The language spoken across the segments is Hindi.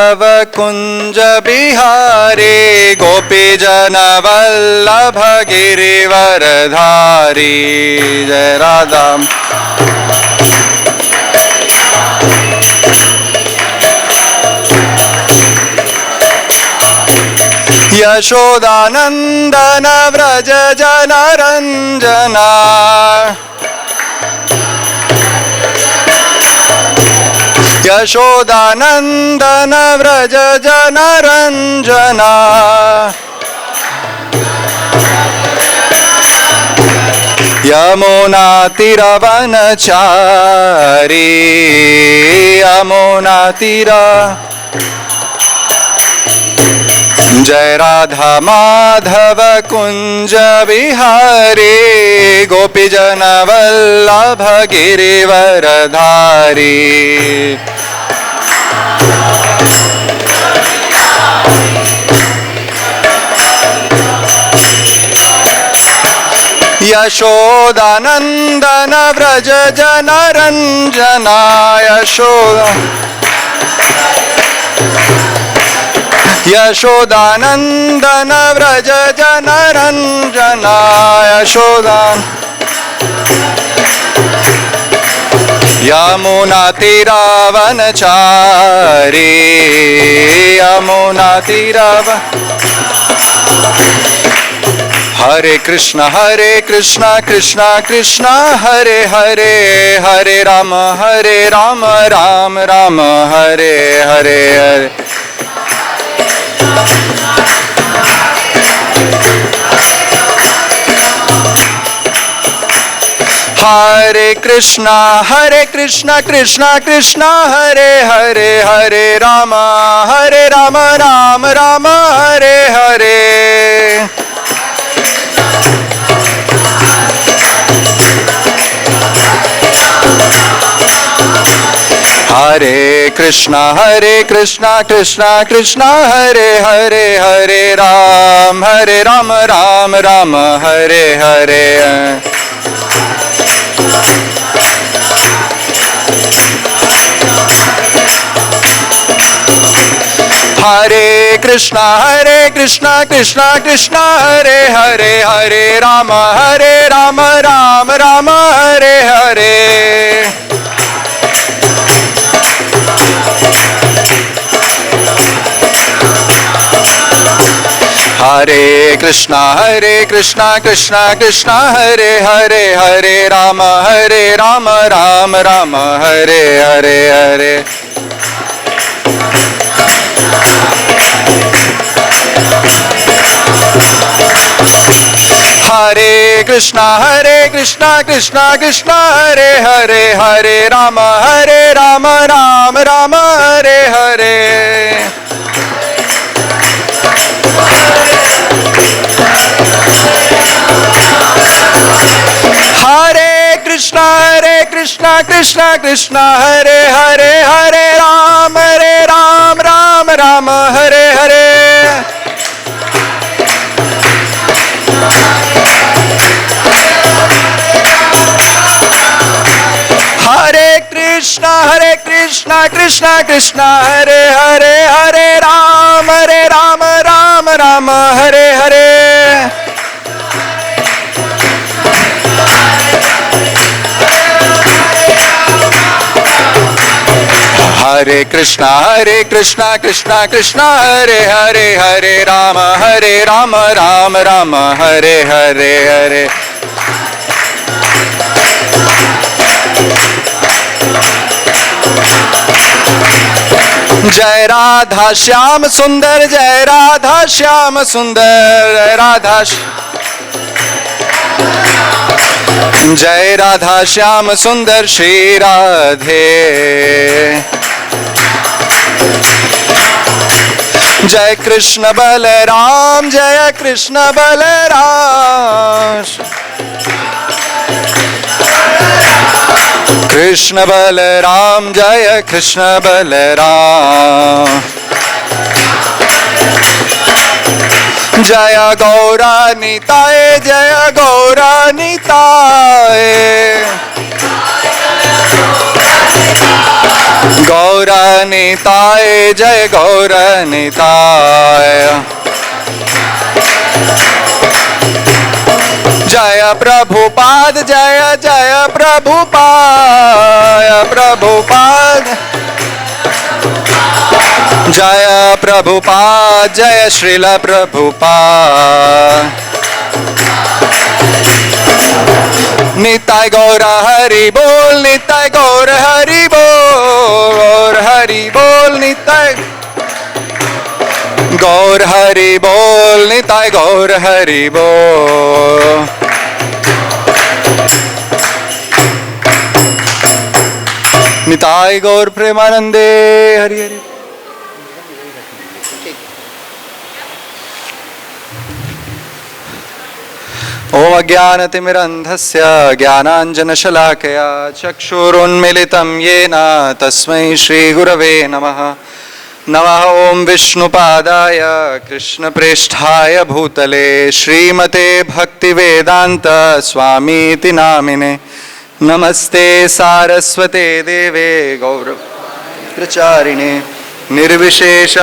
माधव कुंज बिहारी गोपी जन वल्लभ गिरिवरधारी जय राधा। यशोदानंदन व्रज जन रंजना यशोदानंदन व्रज जन रंजना यमुना तीरवनचारी यमुना तीरा जय राधा माधव कुंज विहारी गोपी जन वल्लभ गिरिवरधारी यशोदानंदन व्रज जन रंजना यशोदा यशोदानंदन व्रज जन रंजना यशोदान यमुना तीरावनचारी यमुना तीराव हरे कृष्ण कृष्ण कृष्ण हरे हरे हरे राम राम राम हरे हरे हरे हरे कृष्ण कृष्ण कृष्ण हरे हरे हरे राम राम राम हरे हरे हरे कृष्ण कृष्ण कृष्ण हरे हरे हरे राम राम राम हरे हरे हरे कृष्ण कृष्ण कृष्ण हरे हरे हरे राम राम राम हरे हरे हरे कृष्ण कृष्ण कृष्ण हरे हरे हरे राम राम राम हरे हरे हरे हरे कृष्ण कृष्ण कृष्ण हरे हरे हरे राम राम राम हरे हरे हरे कृष्ण कृष्ण कृष्ण हरे हरे हरे राम राम राम हरे हरे हरे कृष्ण कृष्ण कृष्ण हरे हरे हरे राम राम राम हरे हरे हरे कृष्ण कृष्ण कृष्ण हरे हरे हरे राम राम राम हरे हरे हरे जय राधा श्याम सुंदर जय राधा श्याम सुंदर जय राधा श्याम सुंदर श्री राधे जय कृष्ण बलराम जय कृष्ण बलराम कृष्ण बलराम जय कृष्ण बलराम जय गौरा निताय जय गौरा निताय गौरनिताय जय गौरनिताय। जय प्रभुपाद जय जय प्रभुपाद प्रभुपाद। जय प्रभुपाद जय श्रील प्रभुपाद। निताय गौर हरि बोल निताय गौर हरि बोल हरि बोल निताय गौर हरि बोल निताय गौर हरि बोल। निताय गौर प्रेमानंदे हरि हरि। ओम अज्ञानतिमिरन्धस्य ज्ञानाञ्जनशलाकया चक्षुरुन्मीलितं येन तस्मै श्रीगुरवे नमः। नमः ओम विष्णुपादाय कृष्णप्रेष्ठाय भूतले श्रीमते भक्तिवेदांत स्वामीति नामिने। नमस्ते सारस्वते देवे गौरप्रचारिणे निर्विशेष।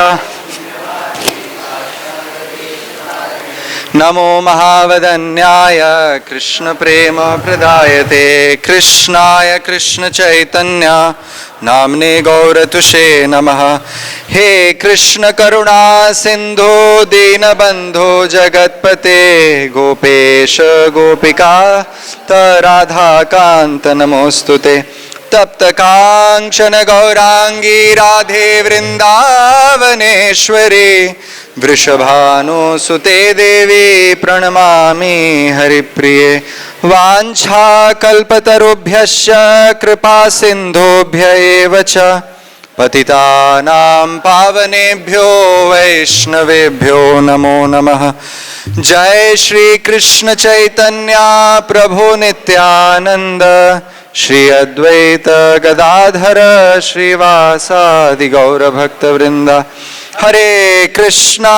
नमो महावदन्याय कृष्ण प्रेम प्रदायते कृष्णाय कृष्ण चैतन्य नामने गौरतुषे नमः। हे कृष्ण करुणा सिंधु दीनबंधो जगत्पते गोपेश गोपिका राधा कांत नमोस्तुते। तप्त कांचन गौरांगी राधे वृंदावनेश्वरी वृषभानुसुते देवी प्रणमामि हरिप्रिये। वाञ्छाकल्पतरुभ्यश्च कृपा सिन्धुभ्य एव च पतितानां पावनेभ्यो वैष्णवेभ्यो नमो नमः। जय श्री कृष्ण चैतन्य प्रभु नित्यानंद श्री अद्वैत गदाधर श्रीवासादि गौरभक्तवृंद। हरे कृष्णा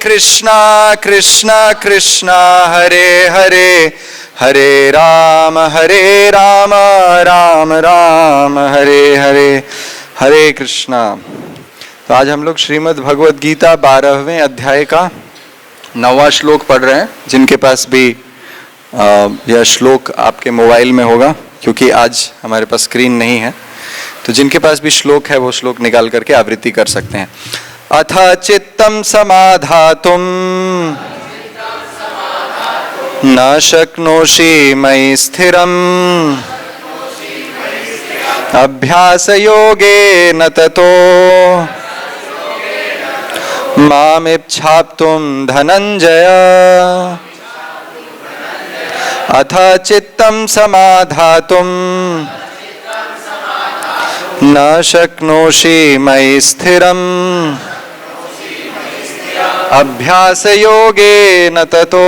कृष्णा कृष्णा हरे हरे हरे राम राम राम हरे हरे हरे कृष्णा। तो आज हम लोग श्रीमद् भगवद गीता 12वें अध्याय का 9वां श्लोक पढ़ रहे हैं। जिनके पास भी यह श्लोक आपके मोबाइल में होगा, क्योंकि आज हमारे पास स्क्रीन नहीं है, तो जिनके पास भी श्लोक है वो श्लोक निकाल करके आवृत्ति कर सकते हैं। अथ चित्तं समाधातुं न शक्नोषि मयि स्थिरम् अभ्यासयोगेन ततो मामिच्छाप्तुं धनञ्जय। अथ चित्तं समाधातुं न शक्नोषि मयि स्थिरम् अभ्यासयोगेन ततो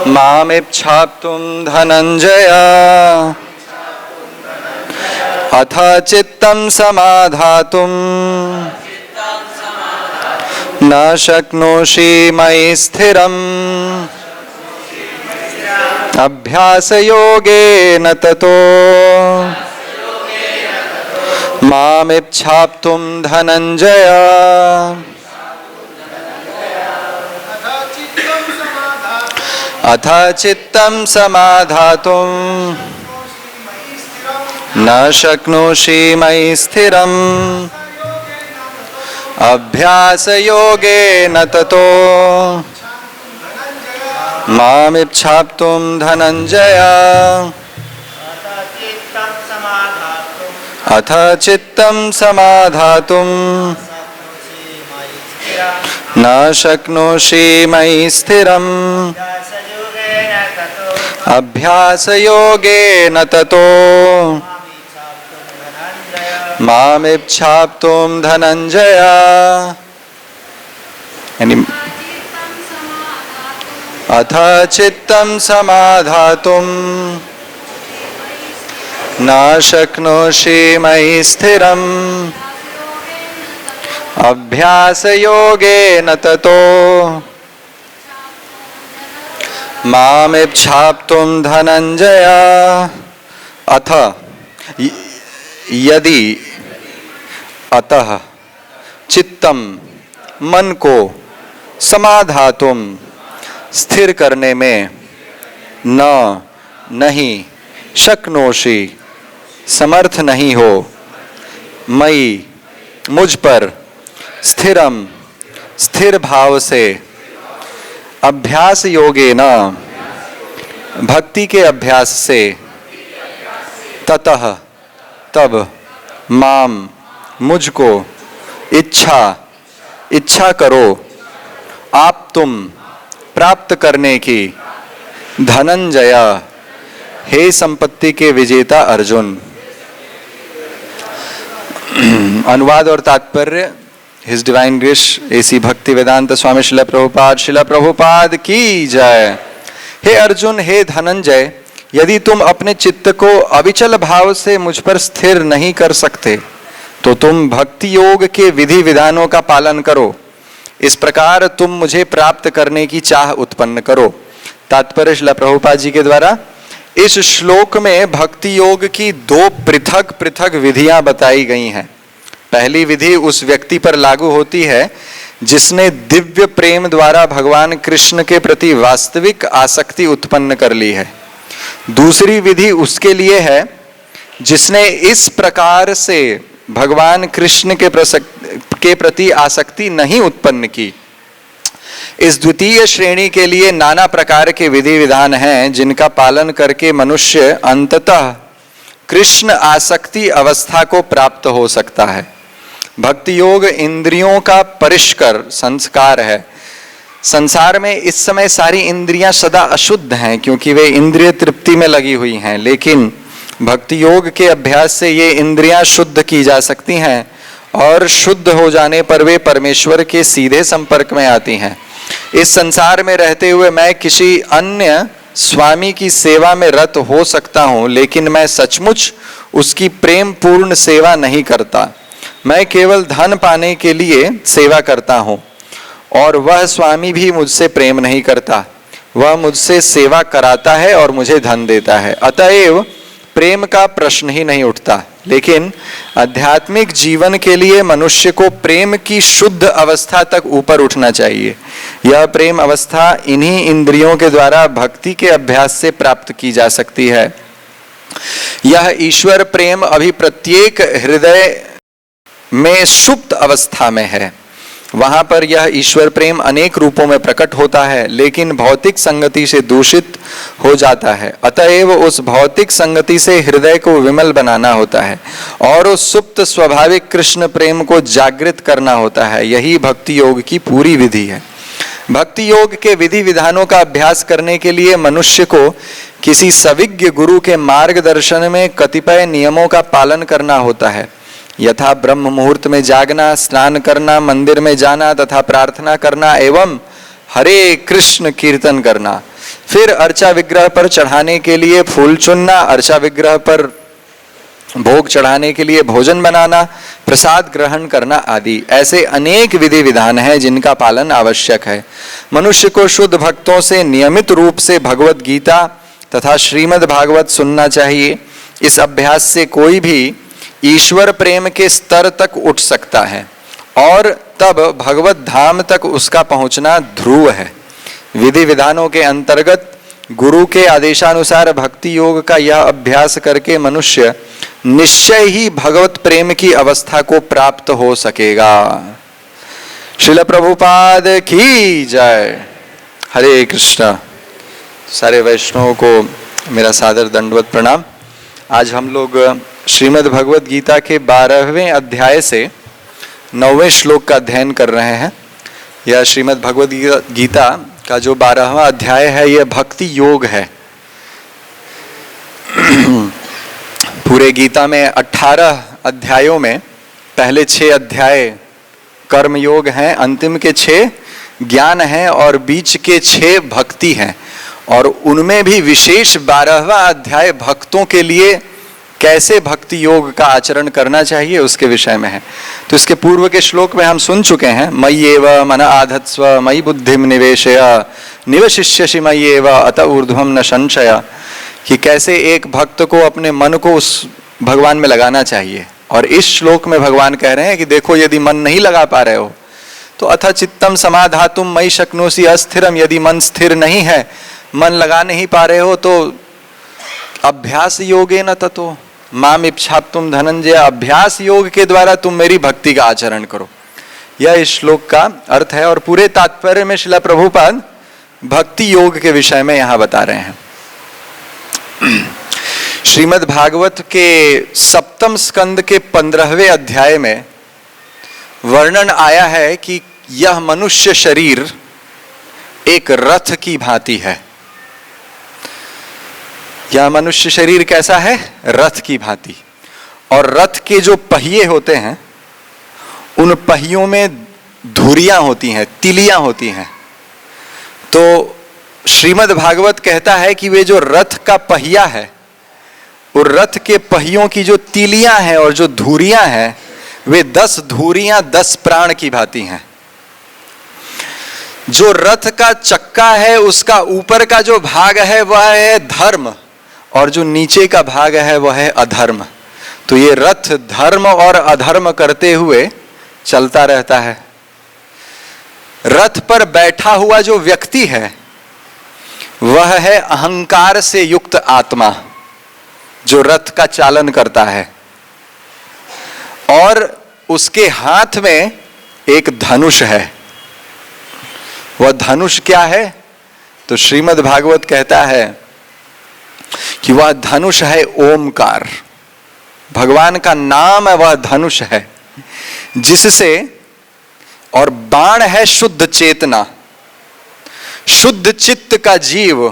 मामिच्छाप्तुं धनञ्जय। अथ चित्तं समाधातुं न शक्नोषि मयि स्थिरम् अभ्यासयोगेन ततो मामिच्छाप्तुं धनञ्जय। अथ चित्तं समाधातुं न शक्नोषि मयि स्थिरम् अभ्यासयोगेन ततो मामिच्छाप्तुं धनञ्जय। अथ चित्तं समाधातुं न शक्नोषि मयि स्थिरम् अभ्यासयोगेन ततो मामिच्छाप्तुं धनञ्जय। अथ चित्तं समाधातुं न शक्नोषि मयि स्थिरम् अभ्यासयोगेन ततो मामिच्छाप्तुं धनञ्जय। अथ यदि अतः चित्तम मन को समाधातुम स्थिर करने में न नहीं शक्नोषि समर्थ नहीं हो मई मुझ पर स्थिरम स्थिर भाव से अभ्यास योगेन भक्ति के अभ्यास से ततः तब माम मुझको इच्छा करो आप तुम प्राप्त करने की धनंजय हे संपत्ति के विजेता अर्जुन। अनुवाद और तात्पर्य हिज डिवाइन ग्रेस एसी भक्ति वेदांत स्वामी शिला प्रभुपाद की जय। हे अर्जुन, हे धनंजय, यदि तुम अपने चित्त को अविचल भाव से मुझ पर स्थिर नहीं कर सकते तो तुम भक्ति योग के विधि विधानों का पालन करो। इस प्रकार तुम मुझे प्राप्त करने की चाह उत्पन्न करो। तात्पर्य शिला प्रभुपाद जी के द्वारा इस श्लोक में भक्ति योग की दो पृथक पृथक विधियां बताई गई हैं। पहली विधि उस व्यक्ति पर लागू होती है जिसने दिव्य प्रेम द्वारा भगवान कृष्ण के प्रति वास्तविक आसक्ति उत्पन्न कर ली है। दूसरी विधि उसके लिए है जिसने इस प्रकार से भगवान कृष्ण के प्रति आसक्ति नहीं उत्पन्न की। इस द्वितीय श्रेणी के लिए नाना प्रकार के विधि विधान हैं जिनका पालन करके मनुष्य अंततः कृष्ण आसक्ति अवस्था को प्राप्त हो सकता है। भक्ति योग इंद्रियों का परिष्कर संस्कार है। संसार में इस समय सारी इंद्रियां सदा अशुद्ध हैं क्योंकि वे इंद्रिय तृप्ति में लगी हुई हैं, लेकिन भक्ति योग के अभ्यास से ये इंद्रियां शुद्ध की जा सकती हैं और शुद्ध हो जाने पर वे परमेश्वर के सीधे संपर्क में आती हैं। इस संसार में रहते हुए मैं किसी अन्य स्वामी की सेवा में रत हो सकता हूँ, लेकिन मैं सचमुच उसकी प्रेम पूर्ण सेवा नहीं करता। मैं केवल धन पाने के लिए सेवा करता हूँ और वह स्वामी भी मुझसे प्रेम नहीं करता। वह मुझसे सेवा कराता है और मुझे धन देता है, अतएव प्रेम का प्रश्न ही नहीं उठता। लेकिन आध्यात्मिक जीवन के लिए मनुष्य को प्रेम की शुद्ध अवस्था तक ऊपर उठना चाहिए। यह प्रेम अवस्था इन्हीं इंद्रियों के द्वारा भक्ति के अभ्यास से प्राप्त की जा सकती है। यह ईश्वर प्रेम अभी प्रत्येक हृदय में सुप्त अवस्था में है। वहां पर यह ईश्वर प्रेम अनेक रूपों में प्रकट होता है, लेकिन भौतिक संगति से दूषित हो जाता है। अतएव उस भौतिक संगति से हृदय को विमल बनाना होता है और उस सुप्त स्वाभाविक कृष्ण प्रेम को जागृत करना होता है। यही भक्ति योग की पूरी विधि है। भक्ति योग के विधि विधानों का अभ्यास करने के लिए मनुष्य को किसी सविज्ञ गुरु के मार्गदर्शन में कतिपय नियमों का पालन करना होता है, यथा ब्रह्म मुहूर्त में जागना, स्नान करना, मंदिर में जाना तथा प्रार्थना करना एवं हरे कृष्ण कीर्तन करना। फिर अर्चा विग्रह पर चढ़ाने के लिए फूल चुनना, अर्चा विग्रह पर भोग चढ़ाने के लिए भोजन बनाना, प्रसाद ग्रहण करना आदि। ऐसे अनेक विधि विधान हैं जिनका पालन आवश्यक है। मनुष्य को शुद्ध भक्तों से नियमित रूप से भगवत गीता तथा श्रीमद् भागवत सुनना चाहिए। इस अभ्यास से कोई भी ईश्वर प्रेम के स्तर तक उठ सकता है और तब भगवत धाम तक उसका पहुंचना ध्रुव है। विधि विधानों के अंतर्गत गुरु के आदेशानुसार भक्ति योग का यह अभ्यास करके मनुष्य निश्चय ही भगवत प्रेम की अवस्था को प्राप्त हो सकेगा। श्रील प्रभुपाद की जय। हरे कृष्णा। सारे वैष्णवों को मेरा सादर दंडवत प्रणाम। आज हम लोग श्रीमद् भगवत गीता के 12वें अध्याय से 9वें श्लोक का अध्ययन कर रहे हैं। यह श्रीमद् भगवत गीता का जो 12वां अध्याय है यह भक्ति योग है। पूरे गीता में 18 अध्यायों में पहले 6 अध्याय कर्म योग हैं, अंतिम के 6 ज्ञान हैं और बीच के 6 भक्ति हैं। और उनमें भी विशेष 12वां अध्याय भक्तों के लिए कैसे भक्ति योग का आचरण करना चाहिए उसके विषय में है। तो इसके पूर्व के श्लोक में हम सुन चुके हैं, मय्येव मन आधत्स्व मयि बुद्धिम निवेशय निवशिष्यसि मय्येव अत ऊर्ध्वं न संशय। कि कैसे एक भक्त को अपने मन को उस भगवान में लगाना चाहिए। और इस श्लोक में भगवान कह रहे हैं कि देखो, यदि मन नहीं लगा पा रहे हो तो अथ चित्तम समाधातुम मयि शक्नोसि अस्थिरम, यदि मन स्थिर नहीं है, मन लगा नहीं पा रहे हो, तो अभ्यास योगेन ततो माम इच्छाप्तुम धनंजय, अभ्यास योग के द्वारा तुम मेरी भक्ति का आचरण करो। यह इस श्लोक का अर्थ है। और पूरे तात्पर्य में श्रील प्रभुपाद भक्ति योग के विषय में यहां बता रहे हैं। श्रीमद् भागवत के सप्तम स्कंद के 15वें अध्याय में वर्णन आया है कि यह मनुष्य शरीर एक रथ की भांति है। यह मनुष्य शरीर कैसा है? रथ की भांति। और रथ के जो पहिए होते हैं, उन पहियों में धुरियां होती हैं, तिलियां होती हैं। तो श्रीमद् भागवत कहता है कि वे जो रथ का पहिया है, और रथ के पहियों की जो तिलियां हैं और जो धुरियां हैं, वे 10 धुरियां 10 प्राण की भांति हैं। जो रथ का चक्का है, उसका ऊपर का जो भाग है वह है धर्म, और जो नीचे का भाग है वह है अधर्म। तो ये रथ धर्म और अधर्म करते हुए चलता रहता है। रथ पर बैठा हुआ जो व्यक्ति है वह है अहंकार से युक्त आत्मा, जो रथ का चालन करता है। और उसके हाथ में एक धनुष है। वह धनुष क्या है? तो श्रीमद् भागवत कहता है कि वह धनुष है ओमकार। भगवान का नाम है, वह धनुष है जिससे, और बाण है शुद्ध चेतना। शुद्ध चित्त का जीव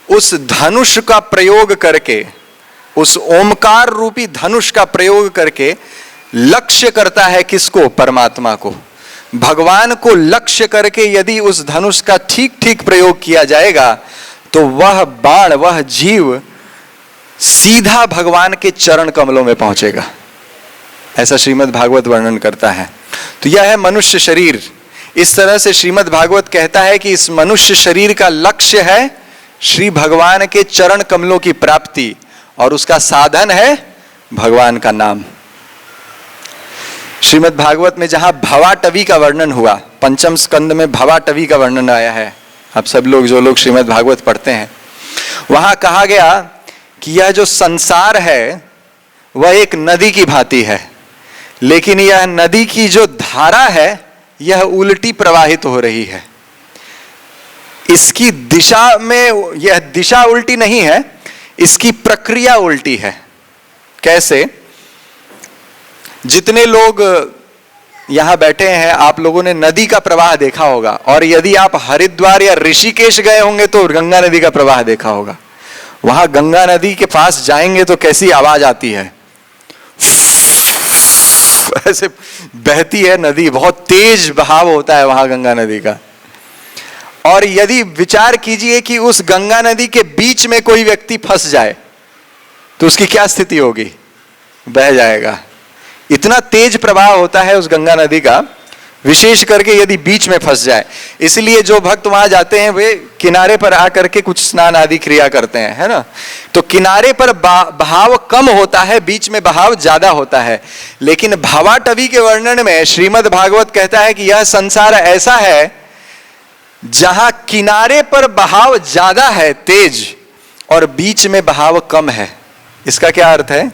उस धनुष का प्रयोग करके, उस ओमकार रूपी धनुष का प्रयोग करके लक्ष्य करता है किसको? परमात्मा को। भगवान को लक्ष्य करके यदि उस धनुष का ठीक ठीक प्रयोग किया जाएगा तो वह बाण, वह जीव सीधा भगवान के चरण कमलों में पहुंचेगा। ऐसा श्रीमद् भागवत वर्णन करता है। तो यह है मनुष्य शरीर। इस तरह से श्रीमद् भागवत कहता है कि इस मनुष्य शरीर का लक्ष्य है श्री भगवान के चरण कमलों की प्राप्ति, और उसका साधन है भगवान का नाम। श्रीमद् भागवत में जहां भवाटवी का वर्णन हुआ, पंचम स्कंद में भवाटवी का वर्णन आया है, आप सब लोग जो लोग श्रीमद् भागवत पढ़ते हैं, वहां कहा गया कि यह जो संसार है वह एक नदी की भांति है, लेकिन यह नदी की जो धारा है यह उल्टी प्रवाहित हो रही है। इसकी दिशा में, यह दिशा उल्टी नहीं है, इसकी प्रक्रिया उल्टी है। कैसे? जितने लोग यहां बैठे हैं, आप लोगों ने नदी का प्रवाह देखा होगा, और यदि आप हरिद्वार या ऋषिकेश गए होंगे तो गंगा नदी का प्रवाह देखा होगा। वहां गंगा नदी के पास जाएंगे तो कैसी आवाज आती है, ऐसे बहती है नदी, बहुत तेज बहाव होता है वहां गंगा नदी का। और यदि विचार कीजिए कि उस गंगा नदी के बीच में कोई व्यक्ति फंस जाए तो उसकी क्या स्थिति होगी? बह जाएगा। इतना तेज प्रवाह होता है उस गंगा नदी का, विशेष करके यदि बीच में फंस जाए। इसलिए जो भक्त वहां जाते हैं वे किनारे पर आकर के कुछ स्नान आदि क्रिया करते हैं, है ना। तो किनारे पर बहाव कम होता है, बीच में बहाव ज्यादा होता है। लेकिन भवाटवी के वर्णन में श्रीमद् भागवत कहता है कि यह संसार ऐसा है जहां किनारे पर बहाव ज्यादा है, तेज, और बीच में बहाव कम है। इसका क्या अर्थ है?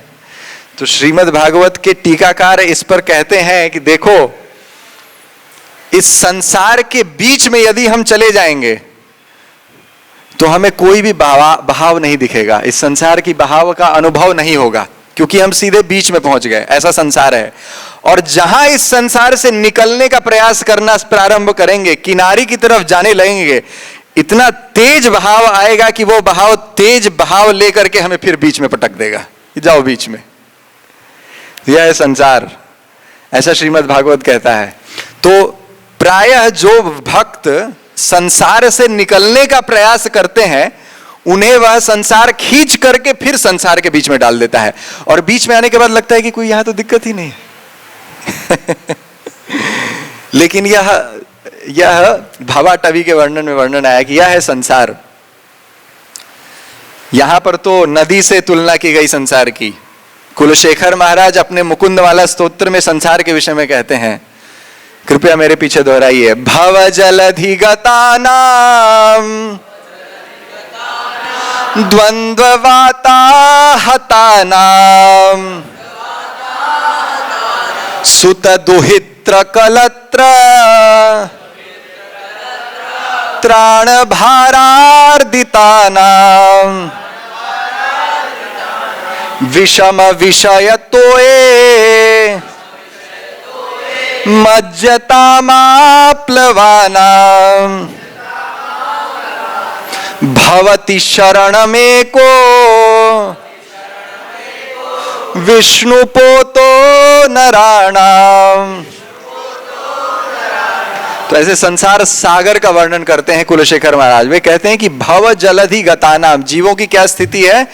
तो श्रीमद् भागवत के टीकाकार इस पर कहते हैं कि देखो, इस संसार के बीच में यदि हम चले जाएंगे तो हमें कोई भी बहाव नहीं दिखेगा, इस संसार की बहाव का अनुभव नहीं होगा, क्योंकि हम सीधे बीच में पहुंच गए। ऐसा संसार है। और जहां इस संसार से निकलने का प्रयास करना प्रारंभ करेंगे, किनारे की तरफ जाने लगेंगे, इतना तेज बहाव आएगा कि वो बहाव तेज बहाव लेकर के हमें फिर बीच में पटक देगा, जाओ बीच में। यह है संसार, ऐसा श्रीमद् भागवत कहता है। तो प्रायः जो भक्त संसार से निकलने का प्रयास करते हैं, उन्हें वह संसार खींच करके फिर संसार के बीच में डाल देता है, और बीच में आने के बाद लगता है कि कोई यहां तो दिक्कत ही नहीं है। लेकिन यह भवाटवी के वर्णन में वर्णन आया कि यह है संसार। यहां पर तो नदी से तुलना की गई संसार की। कुलशेखर महाराज अपने मुकुंदमाला स्तोत्र में संसार के विषय में कहते हैं, कृपया मेरे पीछे दोहराइए। भव जलधि गतानाम द्वंद्ववाता हतानाम सुत दुहित्र कलत्र त्राण भारार्दितानाम विषम विषय तोये मज्जतामाप्लवानाम भवति शरणमेको विष्णुपोतो नराणाम। तो ऐसे संसार सागर का वर्णन करते हैं कुलशेखर महाराज। वे कहते हैं कि भव जलधि गतानाम, जीवों की क्या स्थिति है,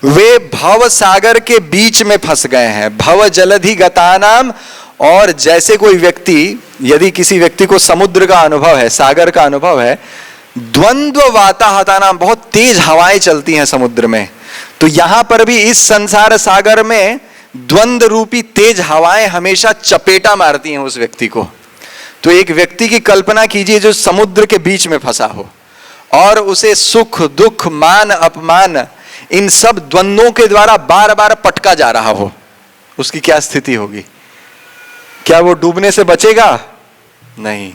वे भव सागर के बीच में फंस गए हैं। भव जलधि गतानाम, और जैसे कोई व्यक्ति, यदि किसी व्यक्ति को समुद्र का अनुभव है, सागर का अनुभव है, द्वंद्व वाताहतानाम, बहुत तेज हवाएं चलती हैं समुद्र में, तो यहां पर भी इस संसार सागर में द्वंद्व रूपी तेज हवाएं हमेशा चपेटा मारती हैं उस व्यक्ति को। तो एक व्यक्ति की कल्पना कीजिए जो समुद्र के बीच में फंसा हो और उसे सुख दुख मान अपमान इन सब द्वंद्वों के द्वारा बार बार पटका जा रहा हो, उसकी क्या स्थिति होगी? क्या वो डूबने से बचेगा? नहीं।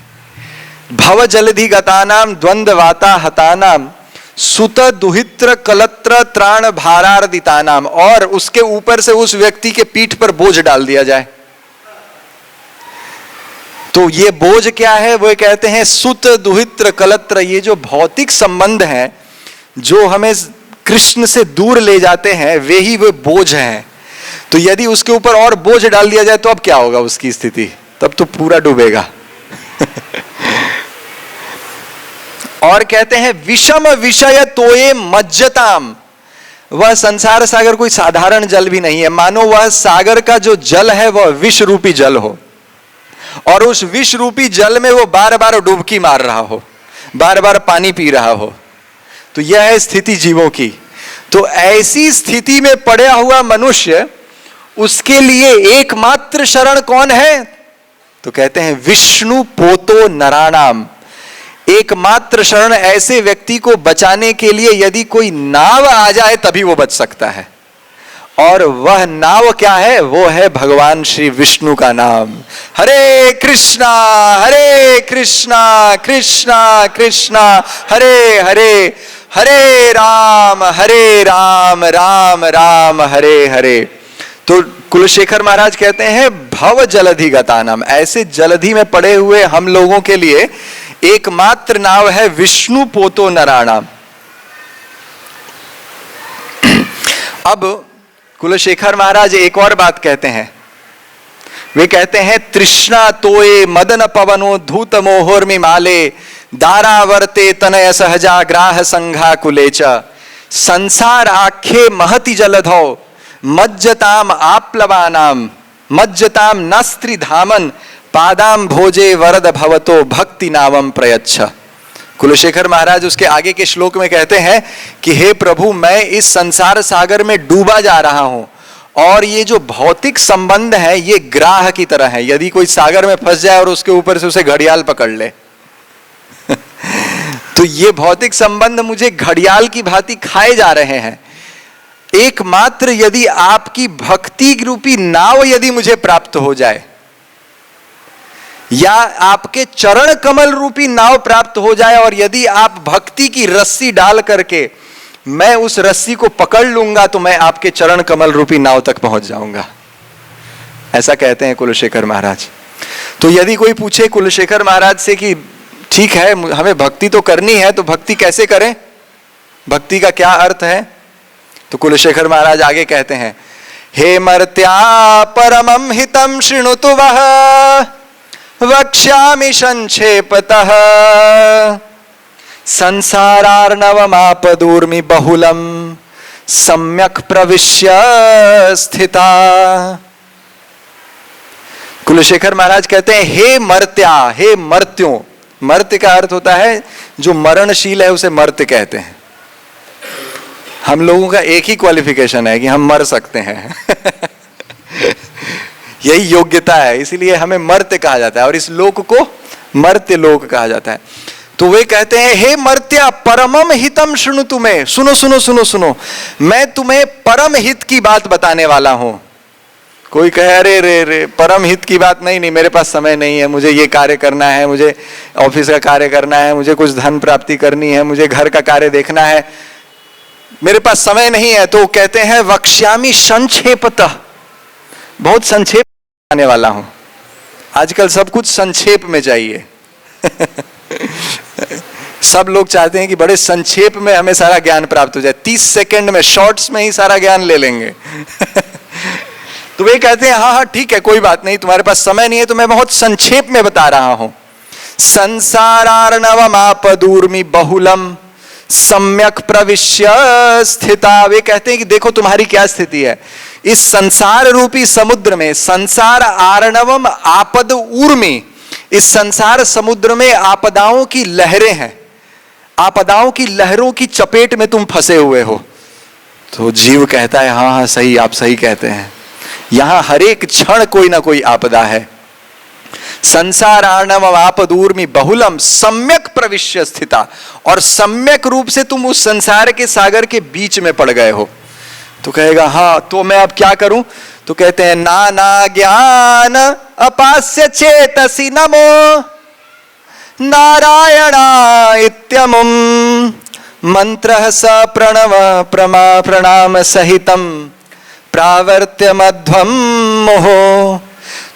भव जलधि गतानाम द्वंद्व वाता हतानाम सुत दुहित्र कलत्र त्राण भारार्दितानाम, और उसके ऊपर से उस व्यक्ति के पीठ पर बोझ डाल दिया जाए। तो ये बोझ क्या है? वो कहते हैं सुत दुहित्र कलत्र, ये जो भौतिक संबंध हैं जो हमें कृष्ण से दूर ले जाते हैं, वे ही वो बोझ हैं। तो यदि उसके ऊपर और बोझ डाल दिया जाए तो अब क्या होगा उसकी स्थिति? तब तो पूरा डूबेगा। और कहते हैं विषम विषय तोये मज्जताम, वह संसार सागर कोई साधारण जल भी नहीं है, मानो वह सागर का जो जल है वह विष रूपी जल हो, और उस विष रूपी जल में वो बार बार डुबकी मार रहा हो, बार बार पानी पी रहा हो। तो यह है स्थिति जीवों की। तो ऐसी स्थिति में पड़ा हुआ मनुष्य, उसके लिए एकमात्र शरण कौन है? तो कहते हैं विष्णु पोतो नराणाम, एकमात्र शरण ऐसे व्यक्ति को बचाने के लिए यदि कोई नाव आ जाए तभी वो बच सकता है। और वह नाव क्या है? वो है भगवान श्री विष्णु का नाम। हरे कृष्णा कृष्णा कृष्णा हरे हरे, हरे राम राम राम हरे हरे। तो कुलशेखर महाराज कहते हैं भव जलधि गतानाम, ऐसे जलधि में पड़े हुए हम लोगों के लिए एकमात्र नाव है विष्णु पोतो नराणाम। अब कुलशेखर महाराज एक और बात कहते हैं। वे कहते हैं तृष्णा तोये मदन पवनो धूत मोहोर्मि माले दारावर्ते तनय सहजा ग्राह संघा कुलेच संसार आख्ये महति जलधौ मज्जताम आप्लवानाम मज्जताम नस्त्री धामन पादाम भोजे वरद भवतो भक्ति नावम प्रयच्छ। कुलशेखर महाराज उसके आगे के श्लोक में कहते हैं कि हे प्रभु, मैं इस संसार सागर में डूबा जा रहा हूं, और ये जो भौतिक संबंध है ये ग्राह की तरह है। यदि कोई सागर में फंस जाए और उसके ऊपर से उसे घड़ियाल पकड़ ले तो ये भौतिक संबंध मुझे घड़ियाल की भांति खाए जा रहे हैं। एकमात्र यदि आपकी भक्ति रूपी नाव यदि मुझे प्राप्त हो जाए, या आपके चरण कमल रूपी नाव प्राप्त हो जाए, और यदि आप भक्ति की रस्सी डाल करके मैं उस रस्सी को पकड़ लूंगा तो मैं आपके चरण कमल रूपी नाव तक पहुंच जाऊंगा, ऐसा कहते हैं कुलशेखर महाराज। तो यदि कोई पूछे कुलशेखर महाराज से कि ठीक है हमें भक्ति तो करनी है, तो भक्ति कैसे करें, भक्ति का क्या अर्थ है, तो कुलशेखर महाराज आगे कहते हैं हे मर्त्या परमं हितं शृणुतु वः वक्ष्यामि संक्षेपतः संसारार्णवमापदूर्मि बहुलं सम्यक् प्रविश्य स्थिता। कुलशेखर महाराज कहते हैं हे मर्त्या, हे मर्त्यों, मर्त्य का अर्थ होता है जो मरणशील है उसे मर्त्य कहते हैं। हम लोगों का एक ही क्वालिफिकेशन है कि हम मर सकते हैं यही योग्यता है, इसीलिए हमें मर्त्य कहा जाता है और इस लोक को मर्त्य लोक कहा जाता है। तो वे कहते हैं, हे मर्त्या परमम हितम शुणु तुम्हें, सुनो सुनो सुनो सुनो, मैं तुम्हें परम हित की बात बताने वाला हूं। कोई कहे अरे रे रे परम हित की बात, नहीं नहीं मेरे पास समय नहीं है, मुझे ये कार्य करना है, मुझे ऑफिस का कार्य करना है, मुझे कुछ धन प्राप्ति करनी है, मुझे घर का कार्य देखना है, मेरे पास समय नहीं है। तो कहते हैं वक्ष्यामि संक्षेपतः, बहुत संक्षेप आने वाला हूं। आजकल सब कुछ संक्षेप में चाहिए सब लोग चाहते हैं कि बड़े संक्षेप में हमें सारा ज्ञान प्राप्त हो जाए, 30 सेकंड में, शॉर्ट्स में ही सारा ज्ञान ले लेंगे तो वे कहते हैं हाँ हाँ ठीक है, कोई बात नहीं, तुम्हारे पास समय नहीं है तो मैं बहुत संक्षेप में बता रहा हूं। संसारार्णवमापदूर्मि बहुलम सम्यक प्रविश्य स्थिता। वे कहते हैं कि देखो तुम्हारी क्या स्थिति है इस संसार रूपी समुद्र में। संसार आर्णवम आपद ऊर्मि, इस संसार समुद्र में आपदाओं की लहरें हैं, आपदाओं की लहरों की चपेट में तुम फंसे हुए हो। तो जीव कहता है हाँ हाँ सही, आप सही कहते हैं, यहां हर एक क्षण कोई ना कोई आपदा है। संसारार्णव आपदूर्मि बहुलम सम्यक प्रविश्य स्थिता, और सम्यक रूप से तुम उस संसार के सागर के बीच में पड़ गए हो। तो कहेगा हाँ तो मैं अब क्या करूं? तो कहते हैं नाना ज्ञान अपास्य चेतसि नमो नारायणा इत्यमुम मंत्रः स प्रणव प्रणाम सहितम प्रावर्त्य मध्वम मोहो।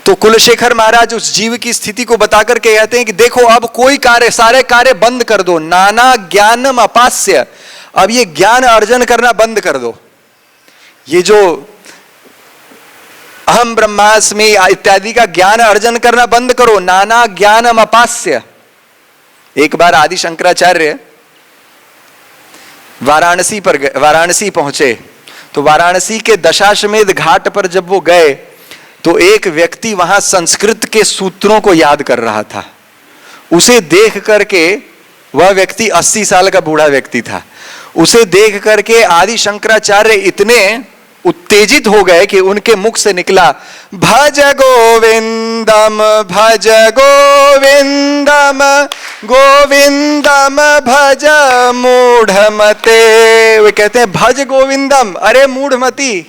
तो कुलशेखर महाराज उस जीव की स्थिति को बताकर के कहते हैं कि देखो अब कोई कार्य, सारे कार्य बंद कर दो। नाना ज्ञानम अपास्य, अब ये ज्ञान अर्जन करना बंद कर दो। ये जो अहम ब्रह्मास्मि इत्यादि का ज्ञान अर्जन करना बंद करो। नाना ज्ञानम अपास्य। एक बार आदि शंकराचार्य वाराणसी पहुंचे, तो वाराणसी के दशाश्वमेध घाट पर जब वो गए तो एक व्यक्ति वहां संस्कृत के सूत्रों को याद कर रहा था। उसे देख करके, वह व्यक्ति 80 साल का बूढ़ा व्यक्ति था, उसे देख करके आदि शंकराचार्य इतने उत्तेजित हो गए कि उनके मुख से निकला भज गोविंदम भज गोविंदम गोविंदम भज मूढ़मते। वे कहते हैं भज गोविंदम, अरे मूढ़मती,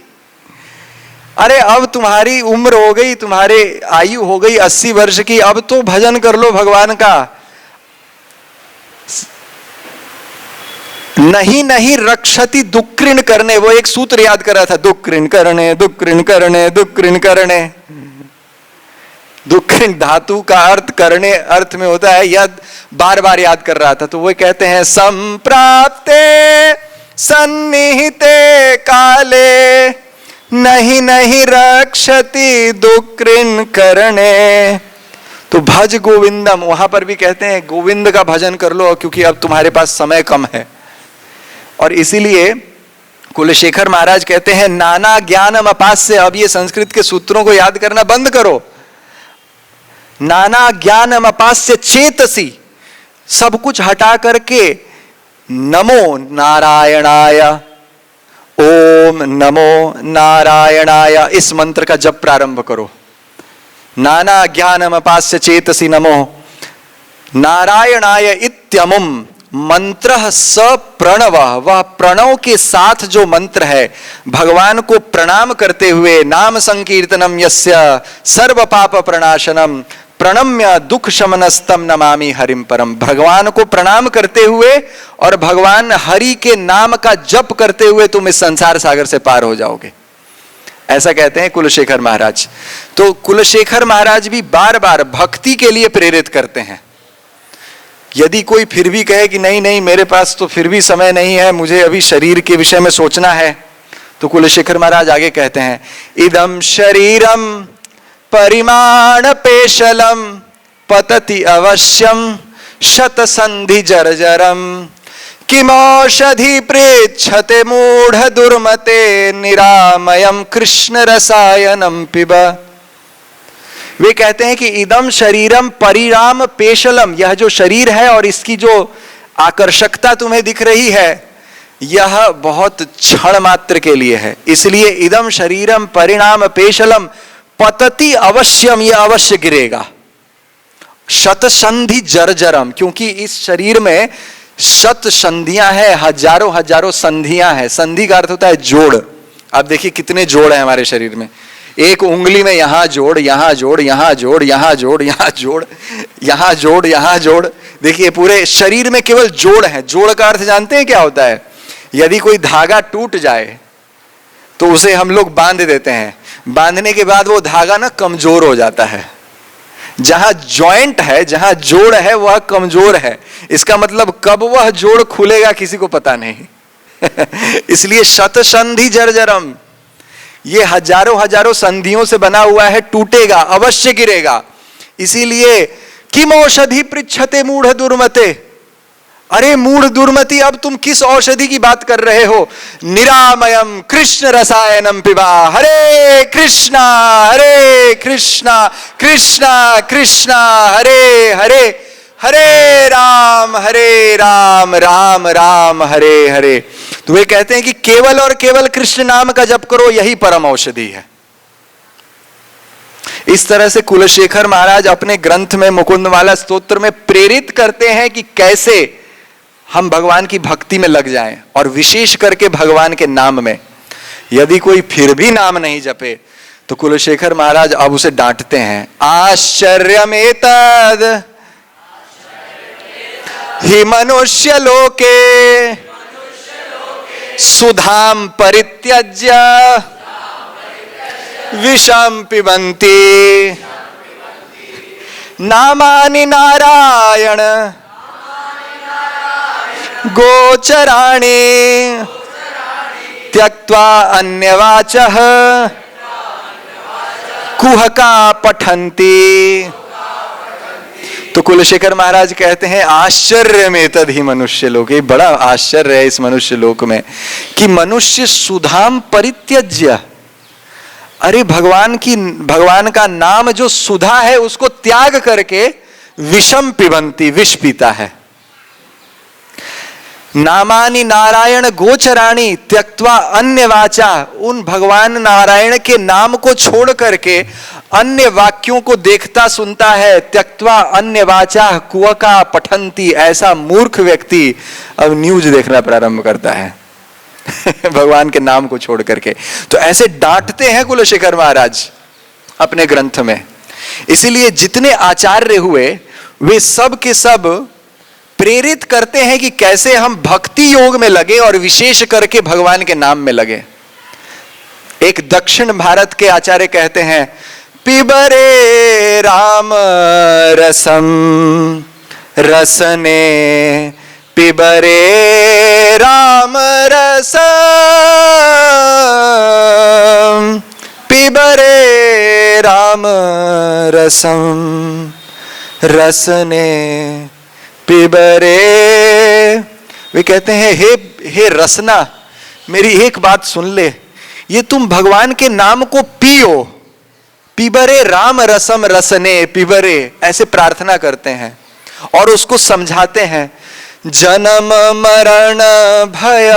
अरे अब तुम्हारी उम्र हो गई, तुम्हारे आयु हो गई 80 वर्ष की, अब तो भजन कर लो भगवान का। नहीं नहीं रक्षति दुक्कृण करने, वो एक सूत्र याद कर रहा था, दुक्कृण करने दुक्कृण करने दुक्कृण करने। दुक्कृण धातु का अर्थ करने अर्थ में होता है, यह बार बार याद कर रहा था। तो वो कहते हैं संप्राप्ते सन्निहिते काले नहीं नहीं रक्षति दुक्कृण करने। तो भज गोविंदम, वहां पर भी कहते हैं गोविंद का भजन कर लो क्योंकि अब तुम्हारे पास समय कम है। और इसीलिए कुलशेखर महाराज कहते हैं नाना ज्ञानम अपास्य, अब ये संस्कृत के सूत्रों को याद करना बंद करो। नाना ज्ञानम अपास्य चेतसी, सब कुछ हटा करके नमो नारायणाय, ओम नमो नारायणाय, इस मंत्र का जप प्रारंभ करो। नाना ज्ञानम अपास्य चेतसी नमो नारायणाय इत्यमुम मंत्रः स प्रणव, वह प्रणव के साथ जो मंत्र है, भगवान को प्रणाम करते हुए नाम संकीर्तनम यस्य सर्व पाप प्रणाशनम प्रणम्य दुख शमनस्तम नमामि हरिम परम। भगवान को प्रणाम करते हुए और भगवान हरि के नाम का जप करते हुए तुम इस संसार सागर से पार हो जाओगे, ऐसा कहते हैं कुलशेखर महाराज। तो कुलशेखर महाराज भी बार बार भक्ति के लिए प्रेरित करते हैं। यदि कोई फिर भी कहे कि नहीं नहीं मेरे पास तो फिर भी समय नहीं है, मुझे अभी शरीर के विषय में सोचना है, तो कुलशेखर महाराज आगे कहते हैं इदम शरीरम परिमाण पेशलम पतति अवश्यम शतसंधि जर्जरम किमौषधि पृच्छते मूढ़ दुर्मते निरामयम कृष्ण रसायनम पिब। वे कहते हैं कि इदम शरीरम परिणाम पेशलम, यह जो शरीर है और इसकी जो आकर्षकता तुम्हें दिख रही है, यह बहुत क्षण मात्र के लिए है, इसलिए इदम शरीरम परिणाम पेशलम पतति अवश्यम, यह अवश्य गिरेगा। शतसंधि जर्जरम, क्योंकि इस शरीर में शत संधियां हैं, हजारों हजारों संधियां हैं। संधि का अर्थ होता है जोड़। आप देखिए कितने जोड़ हैं हमारे शरीर में। एक उंगली में यहां जोड़, यहां जोड़, यहां जोड़, यहां जोड़, यहां जोड़, यहां जोड़, यहां जोड़। देखिए पूरे शरीर में केवल जोड़ है। जोड़ का अर्थ जानते हैं क्या होता है? यदि कोई धागा टूट जाए तो उसे हम लोग बांध देते हैं, बांधने के बाद वो धागा ना कमजोर हो जाता है। जहां जॉइंट है, जहां जोड़ है, वह कमजोर है। इसका मतलब कब वह जोड़ खुलेगा किसी को पता नहीं। इसलिए शतसंधि जर्जरम, ये हजारों हजारों संधियों से बना हुआ है, टूटेगा, अवश्य गिरेगा। इसीलिए किम औषधि पृच्छते मूढ़ दुर्मते, अरे मूढ़ दुर्मति, अब तुम किस औषधि की बात कर रहे हो? निरामयम कृष्ण रसायनम पिबा, हरे कृष्णा कृष्णा कृष्णा हरे हरे, हरे राम राम राम हरे हरे। तो वे कहते हैं कि केवल और केवल कृष्ण नाम का जप करो, यही परम औषधि है। इस तरह से कुलशेखर महाराज अपने ग्रंथ में मुकुंदमाला स्तोत्र में प्रेरित करते हैं कि कैसे हम भगवान की भक्ति में लग जाएं, और विशेष करके भगवान के नाम में। यदि कोई फिर भी नाम नहीं जपे तो कुलशेखर महाराज अब उसे डांटते हैं। आश्चर्यमेतद हि मनुष्य लोके सुधाम परित्यज्य विषम पिबन्ति नामानि नारायण गोचराणि त्यक्त्वा अन्यवाचः कुहका पठन्ति। तो कुलशेखर महाराज कहते हैं आश्चर्य में तद ही मनुष्य लोक, ये बड़ा आश्चर्य है इस मनुष्य लोक में कि मनुष्य सुधाम परित्यज्य, अरे भगवान का नाम जो सुधा है उसको त्याग करके विषम पिबंती, विष पीता है। नामानि नारायण गोचराणि त्यक्त्वा अन्य वाचा, उन भगवान नारायण के नाम को छोड़ करके अन्य वाक्यों को देखता सुनता है। त्यक्त्वा अन्य वाचा कुवका पठंती, ऐसा मूर्ख व्यक्ति अब न्यूज देखना प्रारंभ करता है भगवान के नाम को छोड़ करके। तो ऐसे डांटते हैं कुलशेखर महाराज अपने ग्रंथ में। इसीलिए जितने आचार्य हुए वे सब के सब प्रेरित करते हैं कि कैसे हम भक्ति योग में लगे और विशेष करके भगवान के नाम में लगे। एक दक्षिण भारत के आचार्य कहते हैं पिबरे राम रसम रसने, पिबरे राम रसम पिबरे राम रसम रसने पिबरे। वे कहते हैं हे रसना, मेरी एक बात सुन ले, ये तुम भगवान के नाम को पियो। पिबरे राम रसम रसने पिबरे, ऐसे प्रार्थना करते हैं और उसको समझाते हैं। जन्म मरण भय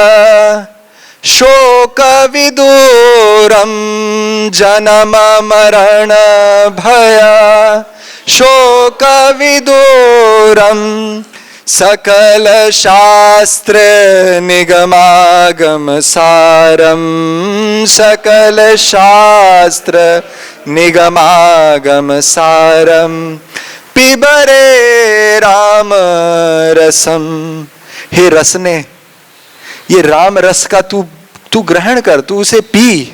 शोक विदूरम, जन्म मरण भय शोक विदूरम, सकल शास्त्र निगमागम सारम, सकल शास्त्र निगमागम सारम पिबरे राम रसम। हे रसने, ये राम रस का तू ग्रहण कर, तू उसे पी।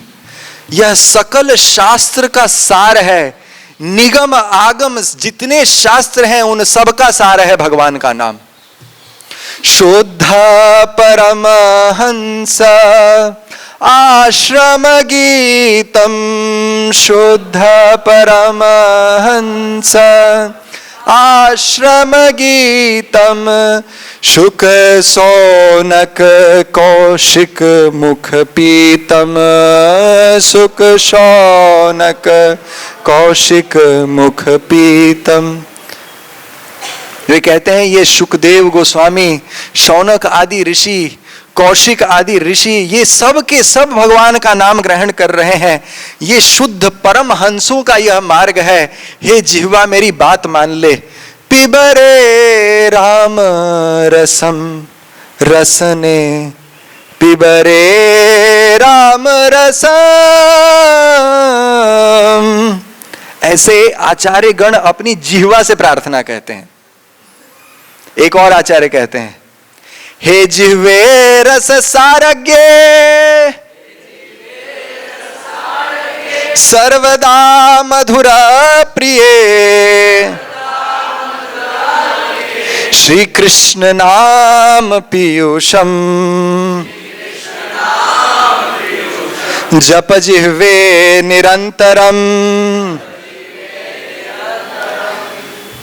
यह सकल शास्त्र का सार है, निगम आगम जितने शास्त्र हैं उन सब का सार है भगवान का नाम। शुद्ध परमहंस आश्रम गीतम, शुद्ध परमहंस आश्रम गीतम, शुक सौनक कौशिक मुख पीतम, सुख शौनक कौशिक मुख पीतम। वे कहते हैं ये शुकदेव गोस्वामी, शौनक आदि ऋषि कौशिक आदि ऋषि, ये सब के सब भगवान का नाम ग्रहण कर रहे हैं। ये शुद्ध परम हंसों का यह मार्ग है। हे जिह्वा मेरी बात मान ले। पिबरे राम रसम रसने, पिबरे राम रसम। ऐसे आचार्य गण अपनी जिह्वा से प्रार्थना कहते हैं। एक और आचार्य कहते हैं, हे जिह्वे रस सारज्ञ, सर्वदा मधुर प्रिय, श्री कृष्ण नाम पीयूषम, जप जिह्वे निरंतरम।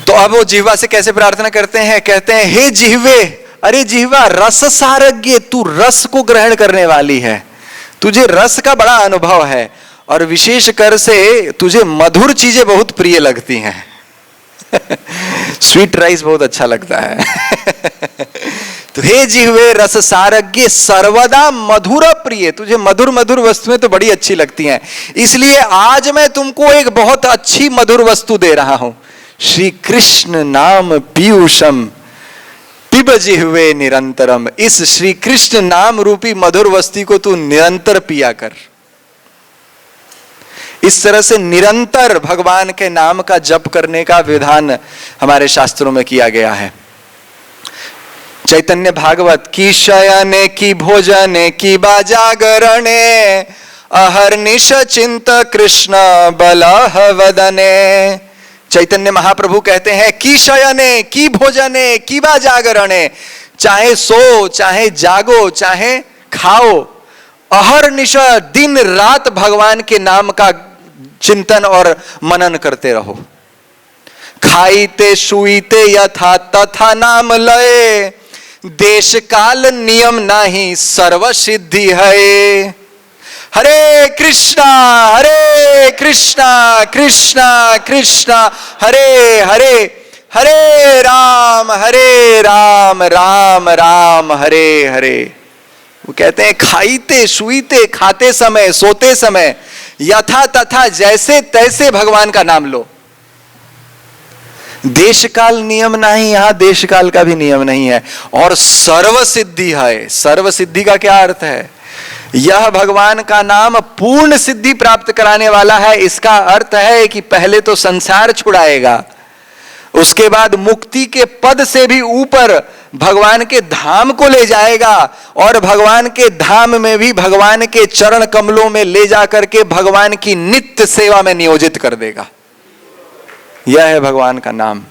तो अब वो जिह्वा से कैसे प्रार्थना करते हैं? कहते हैं, हे जिह्वे, अरे जिह्वा रस सारज्ञ, तू रस को ग्रहण करने वाली है, तुझे रस का बड़ा अनुभव है और विशेष कर से तुझे मधुर चीजें बहुत प्रिय लगती हैं। स्वीट राइस बहुत अच्छा लगता है। तो हे जिह्वे रस सारज्ञ, सर्वदा मधुर प्रिय, तुझे मधुर मधुर वस्तुएं तो बड़ी अच्छी लगती हैं, इसलिए आज मैं तुमको एक बहुत अच्छी मधुर वस्तु दे रहा हूं। श्री कृष्ण नाम पीयूषम, पिब जिह्वे निरंतरम। इस श्री कृष्ण नाम रूपी मधुर वस्तु को तू निरंतर पिया कर। इस तरह से निरंतर भगवान के नाम का जप करने का विधान हमारे शास्त्रों में किया गया है। चैतन्य भागवत की शयने की भोजने की बाजागरणे, अहर्निश चिंत कृष्ण बलह वदने। चैतन्य महाप्रभु कहते हैं, की शयने की भोजने की बा जागरणे, चाहे सो चाहे जागो चाहे खाओ, अहर्निश दिन रात भगवान के नाम का चिंतन और मनन करते रहो। खाईते सुईते यथा तथा नाम लय, देश काल नियम नाही सर्व सिद्धि है। हरे कृष्णा कृष्णा कृष्णा हरे हरे, हरे राम राम राम हरे हरे। वो कहते हैं, खाईते सुईते, खाते समय सोते समय, यथा तथा जैसे तैसे भगवान का नाम लो। देश काल नियम नहीं, यहां देश काल का भी नियम नहीं है। और सर्व सिद्धि है। सर्व सिद्धि का क्या अर्थ है? यह भगवान का नाम पूर्ण सिद्धि प्राप्त कराने वाला है। इसका अर्थ है कि पहले तो संसार छुड़ाएगा, उसके बाद मुक्ति के पद से भी ऊपर भगवान के धाम को ले जाएगा, और भगवान के धाम में भी भगवान के चरण कमलों में ले जाकर के भगवान की नित्य सेवा में नियोजित कर देगा। यह है भगवान का नाम।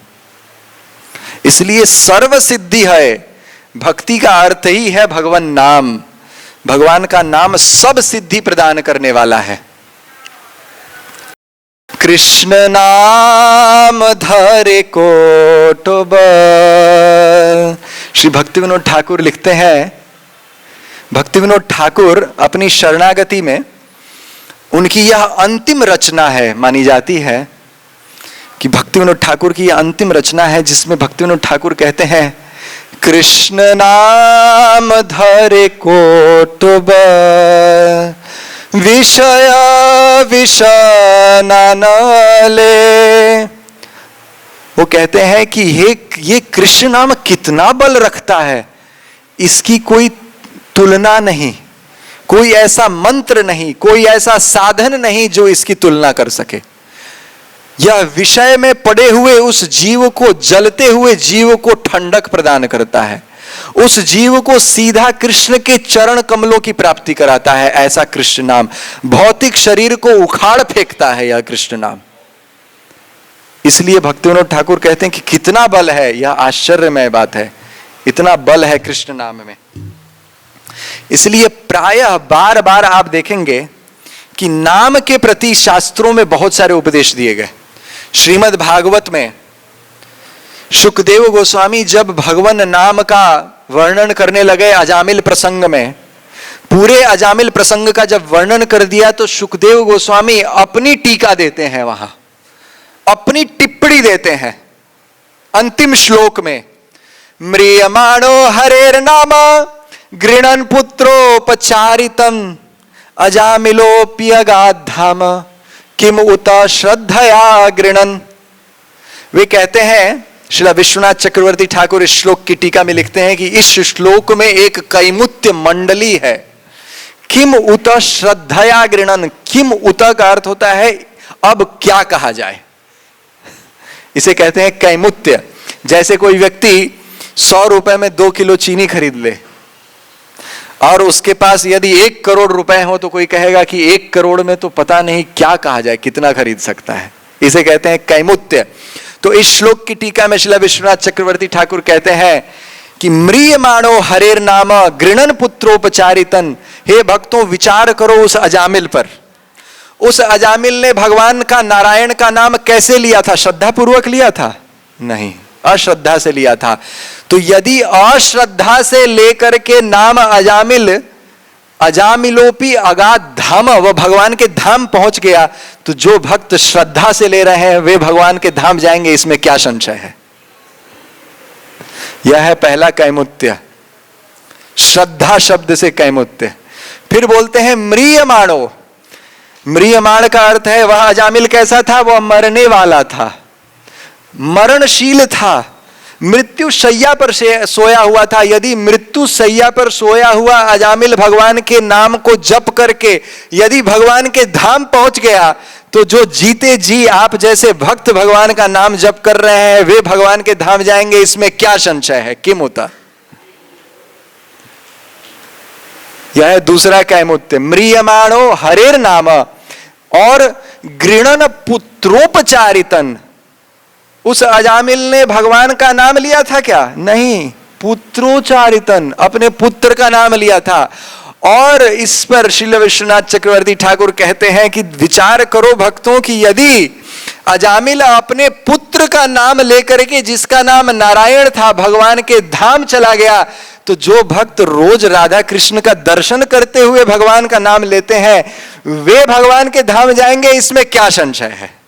इसलिए सर्व सिद्धि है। भक्ति का अर्थ ही है भगवान नाम। भगवान का नाम सब सिद्धि प्रदान करने वाला है। कृष्ण नाम धरे कोटब। श्री भक्ति विनोद ठाकुर लिखते हैं, भक्ति विनोद ठाकुर अपनी शरणागति में उनकी यह अंतिम रचना है, मानी जाती है कि भक्ति विनोद ठाकुर की यह अंतिम रचना है जिसमें भक्ति विनोद ठाकुर कहते हैं, कृष्ण नाम धरे कोटब, विषय विषान ले। वो कहते हैं कि ये कृष्ण नाम कितना बल रखता है, इसकी कोई तुलना नहीं, कोई ऐसा मंत्र नहीं, कोई ऐसा साधन नहीं जो इसकी तुलना कर सके। यह विषय में पड़े हुए उस जीव को, जलते हुए जीव को ठंडक प्रदान करता है, उस जीव को सीधा कृष्ण के चरण कमलों की प्राप्ति कराता है। ऐसा कृष्ण नाम भौतिक शरीर को उखाड़ फेंकता है यह कृष्ण नाम। इसलिए भक्ति विनोद ठाकुर कहते हैं कि कितना बल है, यह आश्चर्यमय बात है, इतना बल है कृष्ण नाम में। इसलिए प्रायः बार बार आप देखेंगे कि नाम के प्रति शास्त्रों में बहुत सारे उपदेश दिए गए। श्रीमद् भागवत में शुकदेव गोस्वामी जब भगवान नाम का वर्णन करने लगे अजामिल प्रसंग में, पूरे अजामिल प्रसंग का जब वर्णन कर दिया तो शुकदेव गोस्वामी अपनी टीका देते हैं, वहां अपनी टिप्पणी देते हैं अंतिम श्लोक में। म्रियमाणो हरेर नाम गृणन पुत्रोपचारितम अजामिलोप्यगाध धाम किम उत श्रद्धया गृणन। वे कहते हैं, श्रील विश्वनाथ चक्रवर्ती ठाकुर इस श्लोक की टीका में लिखते हैं कि इस श्लोक में एक कैमुत्य मंडली है। किम उत श्रद्धया गृणन, किम उत का अर्थ होता है अब क्या कहा जाए, इसे कहते हैं कैमुत्य। जैसे कोई व्यक्ति 100 रुपए में 2 किलो चीनी खरीद ले और उसके पास यदि 1 करोड़ रुपए हो तो कोई कहेगा कि 1 करोड़ में तो पता नहीं क्या कहा जाए, कितना खरीद सकता है, इसे कहते हैं कैमुत्य। तो इस श्लोक की टीका में श्रील विश्वनाथ चक्रवर्ती ठाकुर कहते हैं कि म्रियमाणो हरेर नाम गृणन पुत्रोपचारितन। हे भक्तों, विचार करो उस अजामिल पर। उस अजामिल ने भगवान का, नारायण का नाम कैसे लिया था? श्रद्धा पूर्वक लिया था? नहीं, अश्रद्धा से लिया था। तो यदि अश्रद्धा से लेकर के नाम अजामिल, अजामिलोपी अगाध धाम, वह भगवान के धाम पहुंच गया, तो जो भक्त श्रद्धा से ले रहे हैं वे भगवान के धाम जाएंगे, इसमें क्या संशय है? यह है पहला कैमुत्य, श्रद्धा शब्द से कैमुत्य। फिर बोलते हैं म्रियमाणो। म्रियमाण का अर्थ है वह अजामिल कैसा था? वह मरने वाला था, मरणशील था, मृत्यु शैया पर सोया हुआ था। यदि मृत्यु शैया पर सोया हुआ अजामिल भगवान के नाम को जप करके यदि भगवान के धाम पहुंच गया, तो जो जीते जी आप जैसे भक्त भगवान का नाम जप कर रहे हैं वे भगवान के धाम जाएंगे, इसमें क्या संशय है? किम होता। यह है दूसरा कैमुत्य, म्रियमाणो हरेर नाम। और गृणन पुत्रोपचारितन, उस अजामिल ने भगवान का नाम लिया था क्या? नहीं, पुत्रोचारितन, अपने पुत्र का नाम लिया था। और इस पर श्रील विश्वनाथ चक्रवर्ती ठाकुर कहते हैं कि विचार करो भक्तों कि यदि अजामिल अपने पुत्र का नाम लेकर के, जिसका नाम नारायण था, भगवान के धाम चला गया, तो जो भक्त रोज राधा कृष्ण का दर्शन करते हुए भगवान का नाम लेते हैं वे भगवान के धाम जाएंगे, इसमें क्या संशय है?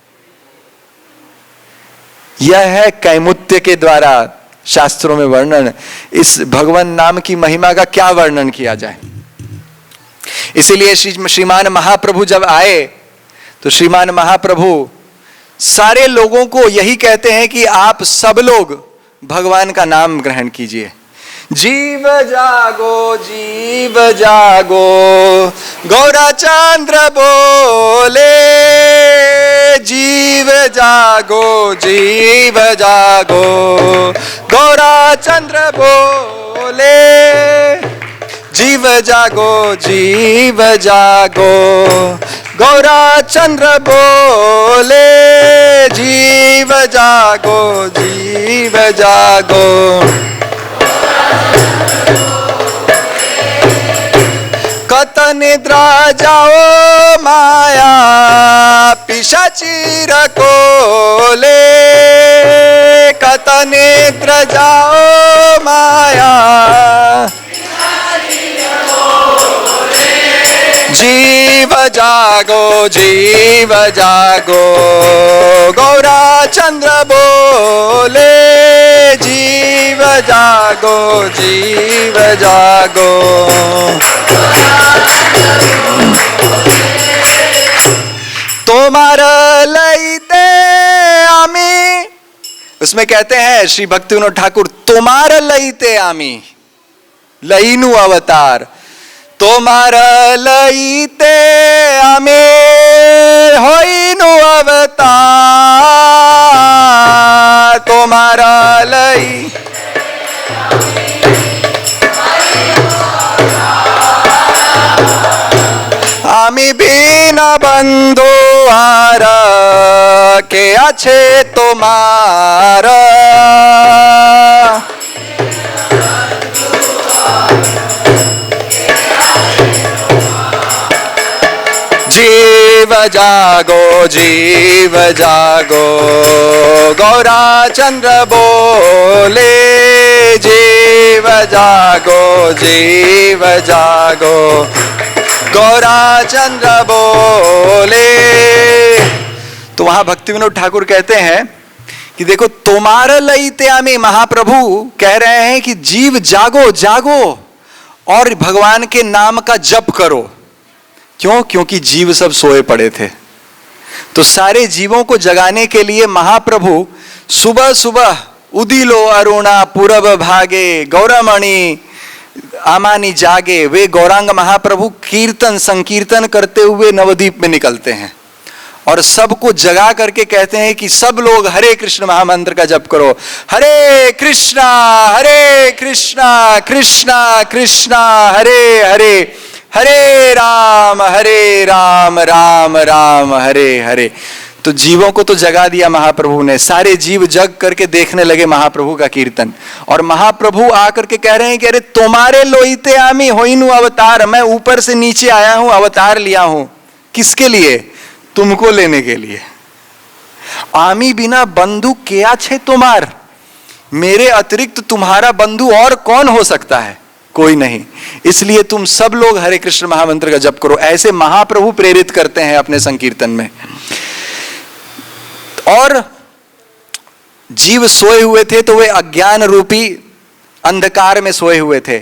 यह है कैमुत्य के द्वारा शास्त्रों में वर्णन। इस भगवान नाम की महिमा का क्या वर्णन किया जाए। इसीलिए श्रीमान महाप्रभु जब आए तो श्रीमान महाप्रभु सारे लोगों को यही कहते हैं कि आप सब लोग भगवान का नाम ग्रहण कीजिए। जीव जागो जीव जागो गौराचंद्र बोले, जीव जागो जीव जागो गौराचंद्र बोले, जीव जागो जीव जागो गौराचंद्र बोले, जीव जागो जीव जागो। कत निद्रा जाओ माया पिशाची रकोले, कत निद्रा जाओ माया जीव जागो जीव जागो गौराचंद्र बोले, जीव जागो जीव जागो। तोमार लईते आमी, उसमें कहते हैं श्री भक्ति विनोद ठाकुर, तोमार लईते आमी, लईनु अवतार, तोमार लईते आमे होइनु अवतार, तोमार लई आमी बिना बंधु आर के आछे तोमार, जीव जागो जीव जागो गौराचंद्र बोले, जीव जागो जीव जागो गौराचंद्र बोले। तो वहां भक्ति विनोद ठाकुर कहते हैं कि देखो, तोमार लईते आमी, महाप्रभु कह रहे हैं कि जीव जागो जागो और भगवान के नाम का जप करो। क्यों? क्योंकि जीव सब सोए पड़े थे। तो सारे जीवों को जगाने के लिए महाप्रभु सुबह सुबह उदिलो अरुणा पूरब भागे गौरमणि आमानी जागे, वे गौरांग महाप्रभु कीर्तन संकीर्तन करते हुए नवद्वीप में निकलते हैं और सबको जगा करके कहते हैं कि सब लोग हरे कृष्ण महामंत्र का जप करो। हरे कृष्णा कृष्णा कृष्णा हरे हरे, हरे राम राम राम हरे हरे। तो जीवों को तो जगा दिया महाप्रभु ने, सारे जीव जग करके देखने लगे महाप्रभु का कीर्तन। और महाप्रभु आकर के कह रहे हैं कि अरे तुम्हारे लोईते आमी होइनु अवतार, मैं ऊपर से नीचे आया हूं, अवतार लिया हूं। किसके लिए? तुमको लेने के लिए। आमी बिना बंधु क्या छे तुम्हार, मेरे अतिरिक्त तुम्हारा बंधु और कौन हो सकता है? कोई नहीं। इसलिए तुम सब लोग हरे कृष्ण महामंत्र का जप करो। ऐसे महाप्रभु प्रेरित करते हैं अपने संकीर्तन में। और जीव सोए हुए थे तो वे अज्ञान रूपी अंधकार में सोए हुए थे।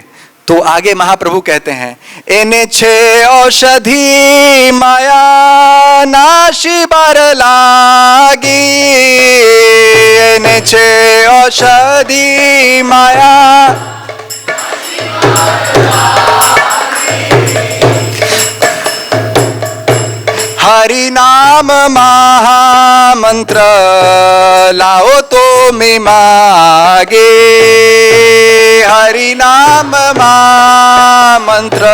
तो आगे महाप्रभु कहते हैं, एने छे औषधि माया नाशी बर लागी, एने छे औषधि माया हरि नाम महामंत्र लाओ तो मैं मागे, हरि नाम महामंत्र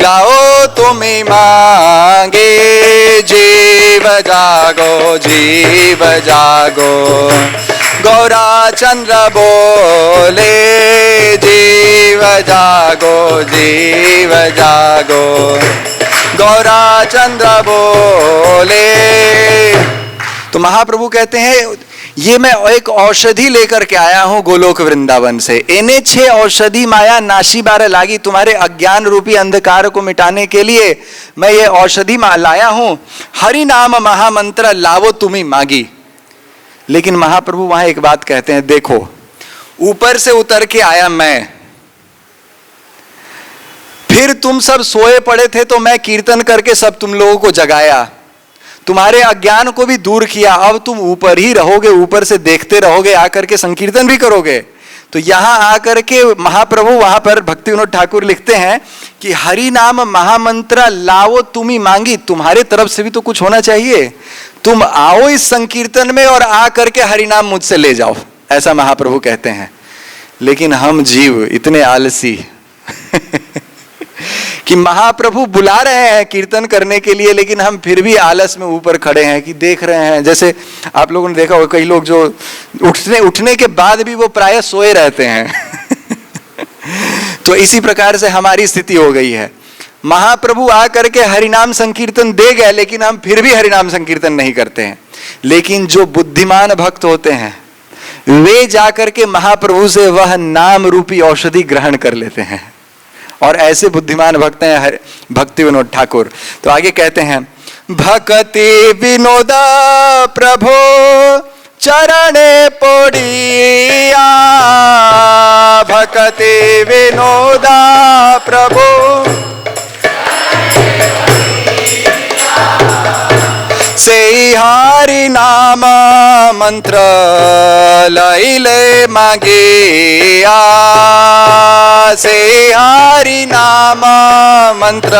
लाओ तो मैं मांगे। जीव जागो गौरा चंद्र बोले, जीव जागो गौरा चंद्र बोले। तो महाप्रभु कहते हैं ये मैं एक औषधि लेकर के आया हूं गोलोक वृंदावन से। एने छे औषधि माया नाशी बार लागी, तुम्हारे अज्ञान रूपी अंधकार को मिटाने के लिए मैं ये औषधि लाया हूं। हरि नाम महामंत्र लावो तुम्ही मागी। लेकिन महाप्रभु वहां एक बात कहते हैं, देखो ऊपर से उतर के आया मैं, फिर तुम सब सोए पड़े थे तो मैं कीर्तन करके सब तुम लोगों को जगाया, तुम्हारे अज्ञान को भी दूर किया। अब तुम ऊपर ही रहोगे, ऊपर से देखते रहोगे, आकर के संकीर्तन भी करोगे। तो यहां आकर के महाप्रभु वहां पर भक्ति विनोद ठाकुर लिखते हैं कि हरि नाम महामंत्र लाओ तुम्ही मांगी, तुम्हारे तरफ से भी तो कुछ होना चाहिए। तुम आओ इस संकीर्तन में और आकर के हरि नाम मुझसे ले जाओ, ऐसा महाप्रभु कहते हैं। लेकिन हम जीव इतने आलसी कि महाप्रभु बुला रहे हैं कीर्तन करने के लिए, लेकिन हम फिर भी आलस में ऊपर खड़े हैं कि देख रहे हैं। जैसे आप लोगों ने देखा होगा कई लोग जो उठने के बाद भी वो प्रायः सोए रहते हैं तो इसी प्रकार से हमारी स्थिति हो गई है। महाप्रभु आकर के हरिनाम संकीर्तन दे गए, लेकिन हम फिर भी हरिनाम संकीर्तन नहीं करते हैं। लेकिन जो बुद्धिमान भक्त होते हैं वे जाकर के महाप्रभु से वह नाम रूपी औषधि ग्रहण कर लेते हैं। और ऐसे बुद्धिमान भक्त हैं भक्ति विनोद ठाकुर। तो आगे कहते हैं, भक्ति विनोद प्रभु चरणे पोड़िया, भक्ति विनोद प्रभु से हरि नाम मंत्र लैले मांगिया, से हरि नाम मंत्र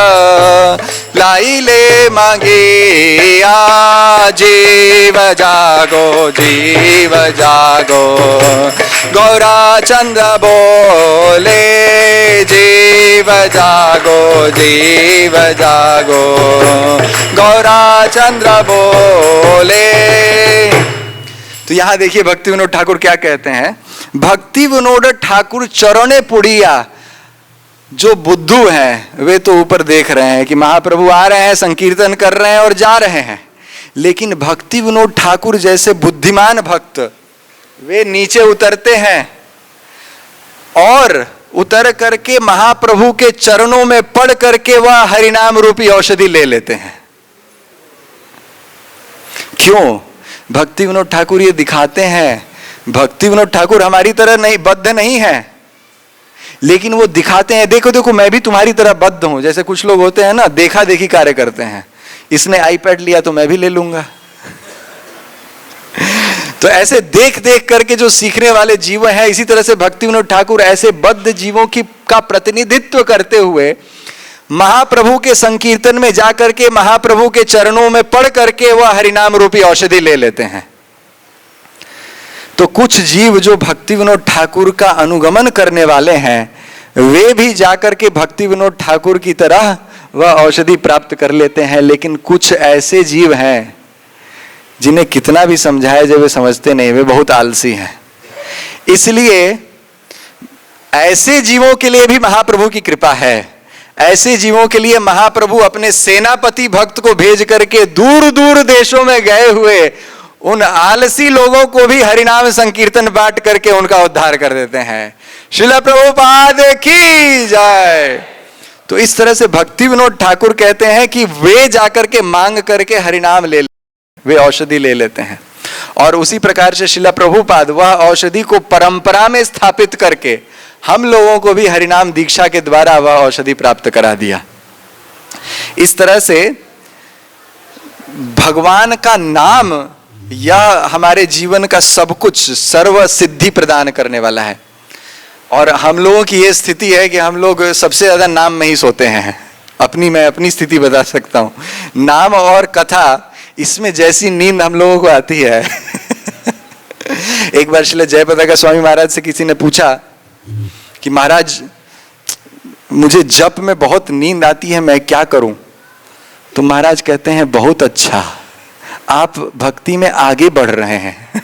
लाइले मांगिया। जीव जागो गौरा चंद्र बोले, जीव जागो गौरा चंद्र बोले। तो यहां देखिए भक्ति विनोद ठाकुर क्या कहते हैं, भक्ति विनोद ठाकुर चरणे पुड़िया। जो बुद्धू हैं वे तो ऊपर देख रहे हैं कि महाप्रभु आ रहे हैं, संकीर्तन कर रहे हैं और जा रहे हैं। लेकिन भक्ति विनोद ठाकुर जैसे बुद्धिमान भक्त वे नीचे उतरते हैं और उतर करके महाप्रभु के चरणों में पड़ करके वह हरिनाम रूपी औषधि ले लेते हैं। क्यों? भक्ति विनोद ठाकुर ये दिखाते हैं, भक्ति विनोद ठाकुर हमारी तरह नहीं बद्ध नहीं है। लेकिन वो दिखाते हैं, देखो देखो मैं भी तुम्हारी तरह बद्ध हूं। जैसे कुछ लोग होते हैं ना, देखा देखी कार्य करते हैं, इसने आईपैड लिया तो मैं भी ले लूंगा। तो ऐसे देख देख करके जो सीखने वाले जीव हैं, इसी तरह से भक्ति विनोद ठाकुर ऐसे बद्ध जीवों की का प्रतिनिधित्व करते हुए महाप्रभु के संकीर्तन में जाकर के महाप्रभु के चरणों में पढ़ करके वह हरिनाम रूपी औषधि ले लेते हैं। तो कुछ जीव जो भक्ति विनोद ठाकुर का अनुगमन करने वाले हैं, वे भी जाकर के भक्ति विनोद ठाकुर की तरह वह औषधि प्राप्त कर लेते हैं। लेकिन कुछ ऐसे जीव हैं जिन्हें कितना भी समझाए जब वे समझते नहीं, वे बहुत आलसी हैं। इसलिए ऐसे जीवों के लिए भी महाप्रभु की कृपा है। ऐसे जीवों के लिए महाप्रभु अपने सेनापति भक्त को भेज करके दूर दूर देशों में गए हुए उन आलसी लोगों को भी हरिनाम संकीर्तन बांट करके उनका उद्धार कर देते हैं। श्रील प्रभुपाद की जय। तो इस तरह से भक्ति विनोद ठाकुर कहते हैं कि वे जाकर के मांग करके हरिनाम ले, वे औषधि ले लेते हैं। और उसी प्रकार से श्रील प्रभुपाद वह औषधि को परंपरा में स्थापित करके हम लोगों को भी हरिनाम दीक्षा के द्वारा वह औषधि प्राप्त करा दिया। इस तरह से भगवान का नाम यह हमारे जीवन का सब कुछ सर्व सिद्धि प्रदान करने वाला है। और हम लोगों की यह स्थिति है कि हम लोग सबसे ज्यादा नाम में ही सोते हैं। मैं अपनी स्थिति बता सकता हूं, नाम और कथा, इसमें जैसी नींद हम लोगों को आती है। एक बार श्री जयप्रदा स्वामी महाराज से किसी ने पूछा कि महाराज मुझे जप में बहुत नींद आती है, मैं क्या करूं? तो महाराज कहते हैं बहुत अच्छा, आप भक्ति में आगे बढ़ रहे हैं।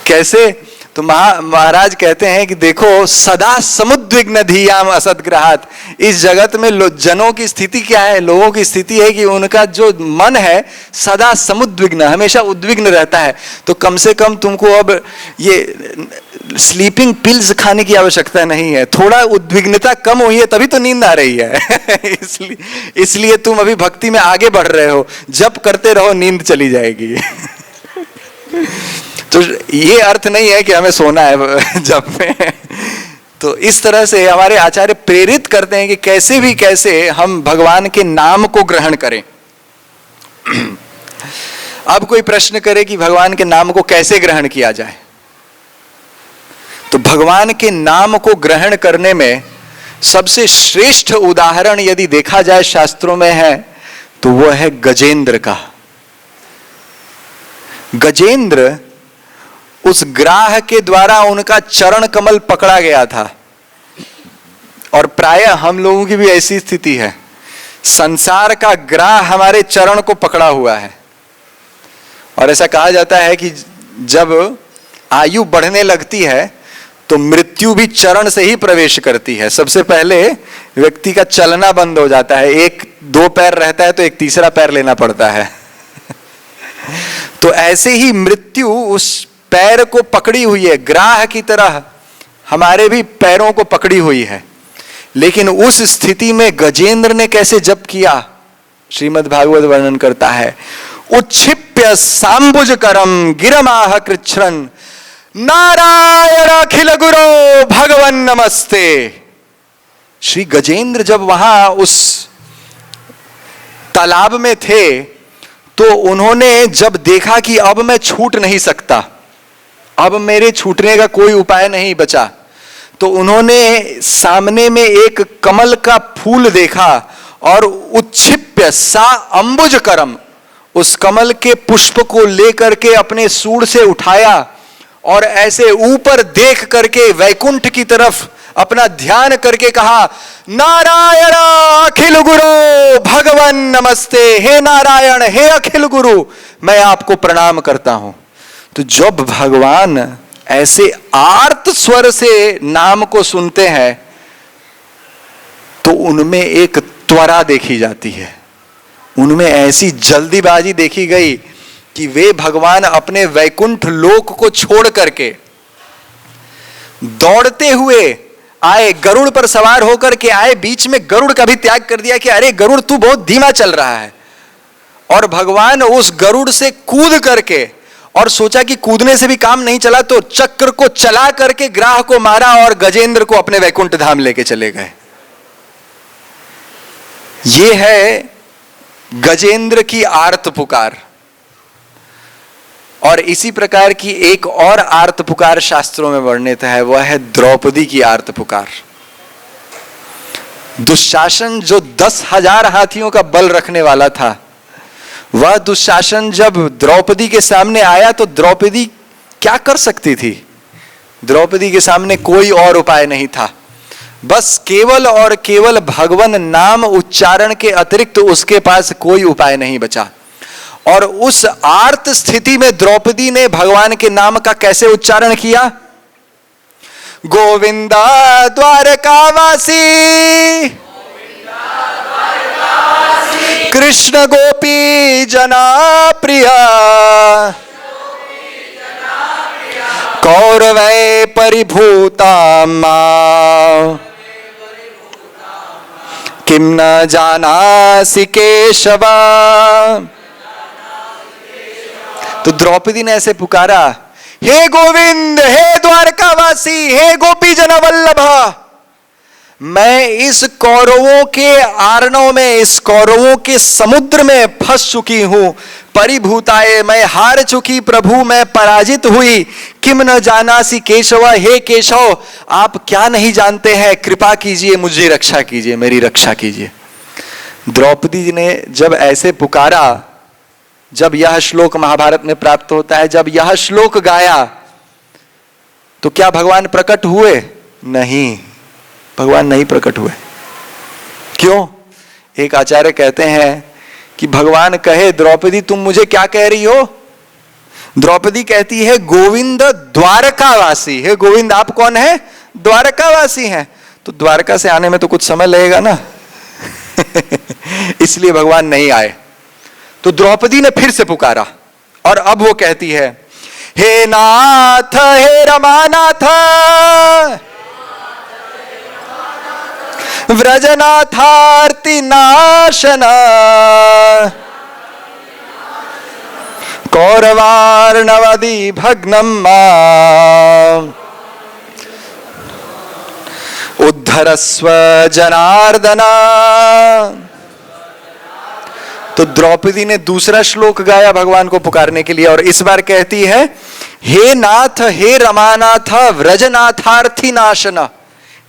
कैसे? तो महाराज कहते हैं कि देखो, सदा समुद्विग्न धियाम असद्ग्रहात्। इस जगत में जनों की स्थिति क्या है? लोगों की स्थिति है कि उनका जो मन है सदा समुद्विग्न, हमेशा उद्विग्न रहता है। तो कम से कम तुमको अब ये स्लीपिंग पिल्स खाने की आवश्यकता नहीं है, थोड़ा उद्विग्नता कम हुई है तभी तो नींद आ रही है। इसलिए तुम अभी भक्ति में आगे बढ़ रहे हो, जप करते रहो, नींद चली जाएगी। तो ये अर्थ नहीं है कि हमें सोना है जप में। तो इस तरह से हमारे आचार्य प्रेरित करते हैं कि कैसे भी कैसे हम भगवान के नाम को ग्रहण करें। अब कोई प्रश्न करे कि भगवान के नाम को कैसे ग्रहण किया जाए, तो भगवान के नाम को ग्रहण करने में सबसे श्रेष्ठ उदाहरण यदि देखा जाए शास्त्रों में है तो वह है गजेंद्र का। गजेंद्र, उस ग्राह के द्वारा उनका चरण कमल पकड़ा गया था। और प्रायः हम लोगों की भी ऐसी स्थिति है, संसार का ग्राह हमारे चरण को पकड़ा हुआ है। और ऐसा कहा जाता है कि जब आयु बढ़ने लगती है तो मृत्यु भी चरण से ही प्रवेश करती है। सबसे पहले व्यक्ति का चलना बंद हो जाता है, एक दो पैर रहता है तो एक तीसरा पैर लेना पड़ता है। तो ऐसे ही मृत्यु उस पैर को पकड़ी हुई है, ग्राह की तरह हमारे भी पैरों को पकड़ी हुई है। लेकिन उस स्थिति में गजेंद्र ने कैसे जप किया, श्रीमद् भागवत वर्णन करता है। उच्छिप्य सांबुज करम गिरमाह कृच्छ्रन नारायण अखिल गुरो भगवन नमस्ते। श्री गजेंद्र जब वहां उस तालाब में थे तो उन्होंने जब देखा कि अब मैं छूट नहीं सकता, अब मेरे छूटने का कोई उपाय नहीं बचा, तो उन्होंने सामने में एक कमल का फूल देखा और उच्छिप्य सा अंबुज करम, उस कमल के पुष्प को लेकर के अपने सूंड से उठाया और ऐसे ऊपर देख करके वैकुंठ की तरफ अपना ध्यान करके कहा, नारायण अखिल गुरु भगवन नमस्ते। हे नारायण, हे अखिल गुरु, मैं आपको प्रणाम करता हूं। तो जब भगवान ऐसे आर्त स्वर से नाम को सुनते हैं तो उनमें एक त्वरा देखी जाती है, उनमें ऐसी जल्दीबाजी देखी गई कि वे भगवान अपने वैकुंठ लोक को छोड़ करके दौड़ते हुए आए, गरुड़ पर सवार होकर के आए, बीच में गरुड़ का भी त्याग कर दिया कि अरे गरुड़ तू बहुत धीमा चल रहा है, और भगवान उस गरुड़ से कूद करके और सोचा कि कूदने से भी काम नहीं चला तो चक्र को चला करके ग्राह को मारा और गजेंद्र को अपने वैकुंठ धाम लेके चले गए। ये है गजेंद्र की आर्त पुकार। और इसी प्रकार की एक और आर्त पुकार शास्त्रों में वर्णित है, वह है द्रौपदी की आर्त पुकार। दुशासन जो 10,000 हाथियों का बल रखने वाला था, वह दुशासन जब द्रौपदी के सामने आया तो द्रौपदी क्या कर सकती थी? द्रौपदी के सामने कोई और उपाय नहीं था, बस केवल और केवल भगवान नाम उच्चारण के अतिरिक्त उसके पास कोई उपाय नहीं बचा। और उस आर्त स्थिति में द्रौपदी ने भगवान के नाम का कैसे उच्चारण किया? गोविंदा द्वारकावासी, कृष्ण गोपी जना प्रिया, कौरवै परिभूता मां, किम न जानासि केशवा। तो द्रौपदी ने ऐसे पुकारा, हे गोविंद, हे द्वारकावासी, हे गोपी जन वल्लभ, मैं इस कौरवों के आर्णव में, इस कौरवों के समुद्र में फंस चुकी हूं। परिभूताए, मैं हार चुकी प्रभु, मैं पराजित हुई। किम न जानासि केशव, हे केशव, आप क्या नहीं जानते हैं, कृपा कीजिए, मुझे रक्षा कीजिए, मेरी रक्षा कीजिए। द्रौपदी ने जब ऐसे पुकारा, जब यह श्लोक महाभारत में प्राप्त होता है, जब यह श्लोक गाया तो क्या भगवान प्रकट हुए? नहीं, भगवान नहीं प्रकट हुए। क्यों? एक आचार्य कहते हैं कि भगवान कहे, द्रौपदी तुम मुझे क्या कह रही हो? द्रौपदी कहती है, गोविंद द्वारकावासी। हे गोविंद, आप कौन है? द्वारकावासी हैं। तो द्वारका से आने में तो कुछ समय लगेगा ना इसलिए भगवान नहीं आए। तो द्रौपदी ने फिर से पुकारा और अब वो कहती है, हे नाथ, हे रमानाथ, व्रजनाथार्ति नाशना, कौरवार्णवदि भग्नम मां, उद्धरस्व जनार्दना। तो द्रौपदी ने दूसरा श्लोक गाया भगवान को पुकारने के लिए और इस बार कहती है, हे नाथ, हे रमानाथ, व्रजनाथार्थी नाशन।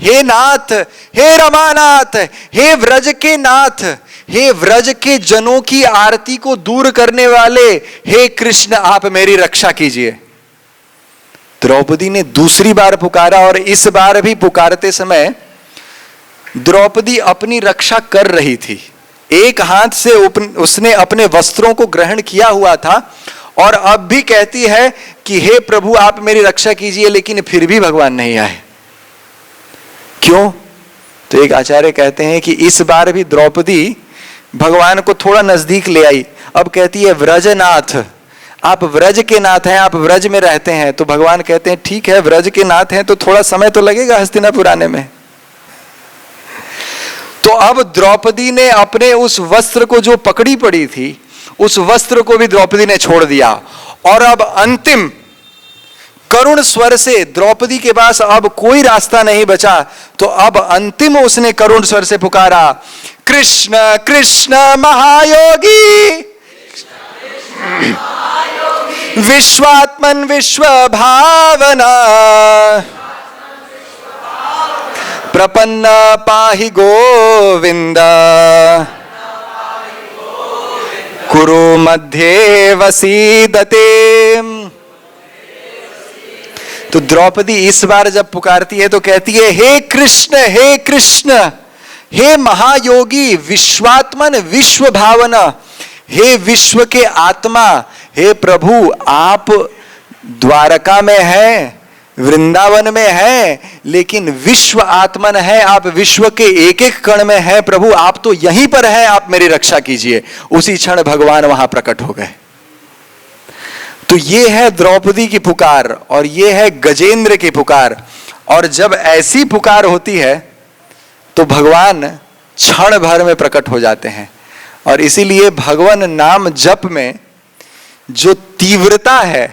हे नाथ, हे रमानाथ, हे व्रज के नाथ, हे व्रज के जनों की आरती को दूर करने वाले, हे कृष्ण, आप मेरी रक्षा कीजिए। द्रौपदी ने दूसरी बार पुकारा और इस बार भी पुकारते समय द्रौपदी अपनी रक्षा कर रही थी। एक हाथ से उसने अपने वस्त्रों को ग्रहण किया हुआ था और अब भी कहती है कि हे प्रभु, आप मेरी रक्षा कीजिए, लेकिन फिर भी भगवान नहीं आए। क्यों? तो एक आचार्य कहते हैं कि इस बार भी द्रौपदी भगवान को थोड़ा नजदीक ले आई। अब कहती है, व्रजनाथ, आप व्रज के नाथ हैं, आप व्रज में रहते हैं। तो भगवान कहते हैं, ठीक है, व्रज के नाथ हैं तो थोड़ा समय तो लगेगा हस्तिनापुर आने में। तो अब द्रौपदी ने अपने उस वस्त्र को जो पकड़ी पड़ी थी, उस वस्त्र को भी द्रौपदी ने छोड़ दिया और अब अंतिम करुण स्वर से द्रौपदी के पास अब कोई रास्ता नहीं बचा। तो अब अंतिम उसने करुण स्वर से पुकारा, कृष्ण कृष्ण महायोगी, विश्वात्मन विश्व भावना, प्रपन्न पाहि गोविंद, कुरु मध्ये वसीदते। तो द्रौपदी इस बार जब पुकारती है तो कहती है, हे कृष्ण, हे कृष्ण, हे महायोगी, विश्वात्मन विश्व भावना, हे विश्व के आत्मा, हे प्रभु, आप द्वारका में हैं, वृंदावन में है, लेकिन विश्व आत्मन है, आप विश्व के एक एक कण में हैं प्रभु, आप तो यहीं पर हैं, आप मेरी रक्षा कीजिए। उसी क्षण भगवान वहां प्रकट हो गए। तो ये है द्रौपदी की पुकार और ये है गजेंद्र की पुकार। और जब ऐसी पुकार होती है तो भगवान क्षण भर में प्रकट हो जाते हैं। और इसीलिए भगवान नाम जप में जो तीव्रता है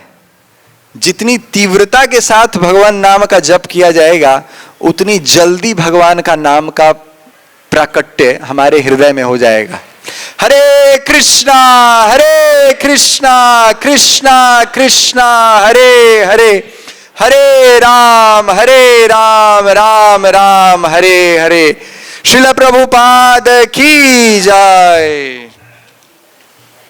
जितनी तीव्रता के साथ भगवान नाम का जप किया जाएगा उतनी जल्दी भगवान का नाम का प्राकट्य हमारे हृदय में हो जाएगा। हरे कृष्णा कृष्णा कृष्णा हरे हरे, हरे राम राम राम हरे हरे। श्रील प्रभुपाद की जय।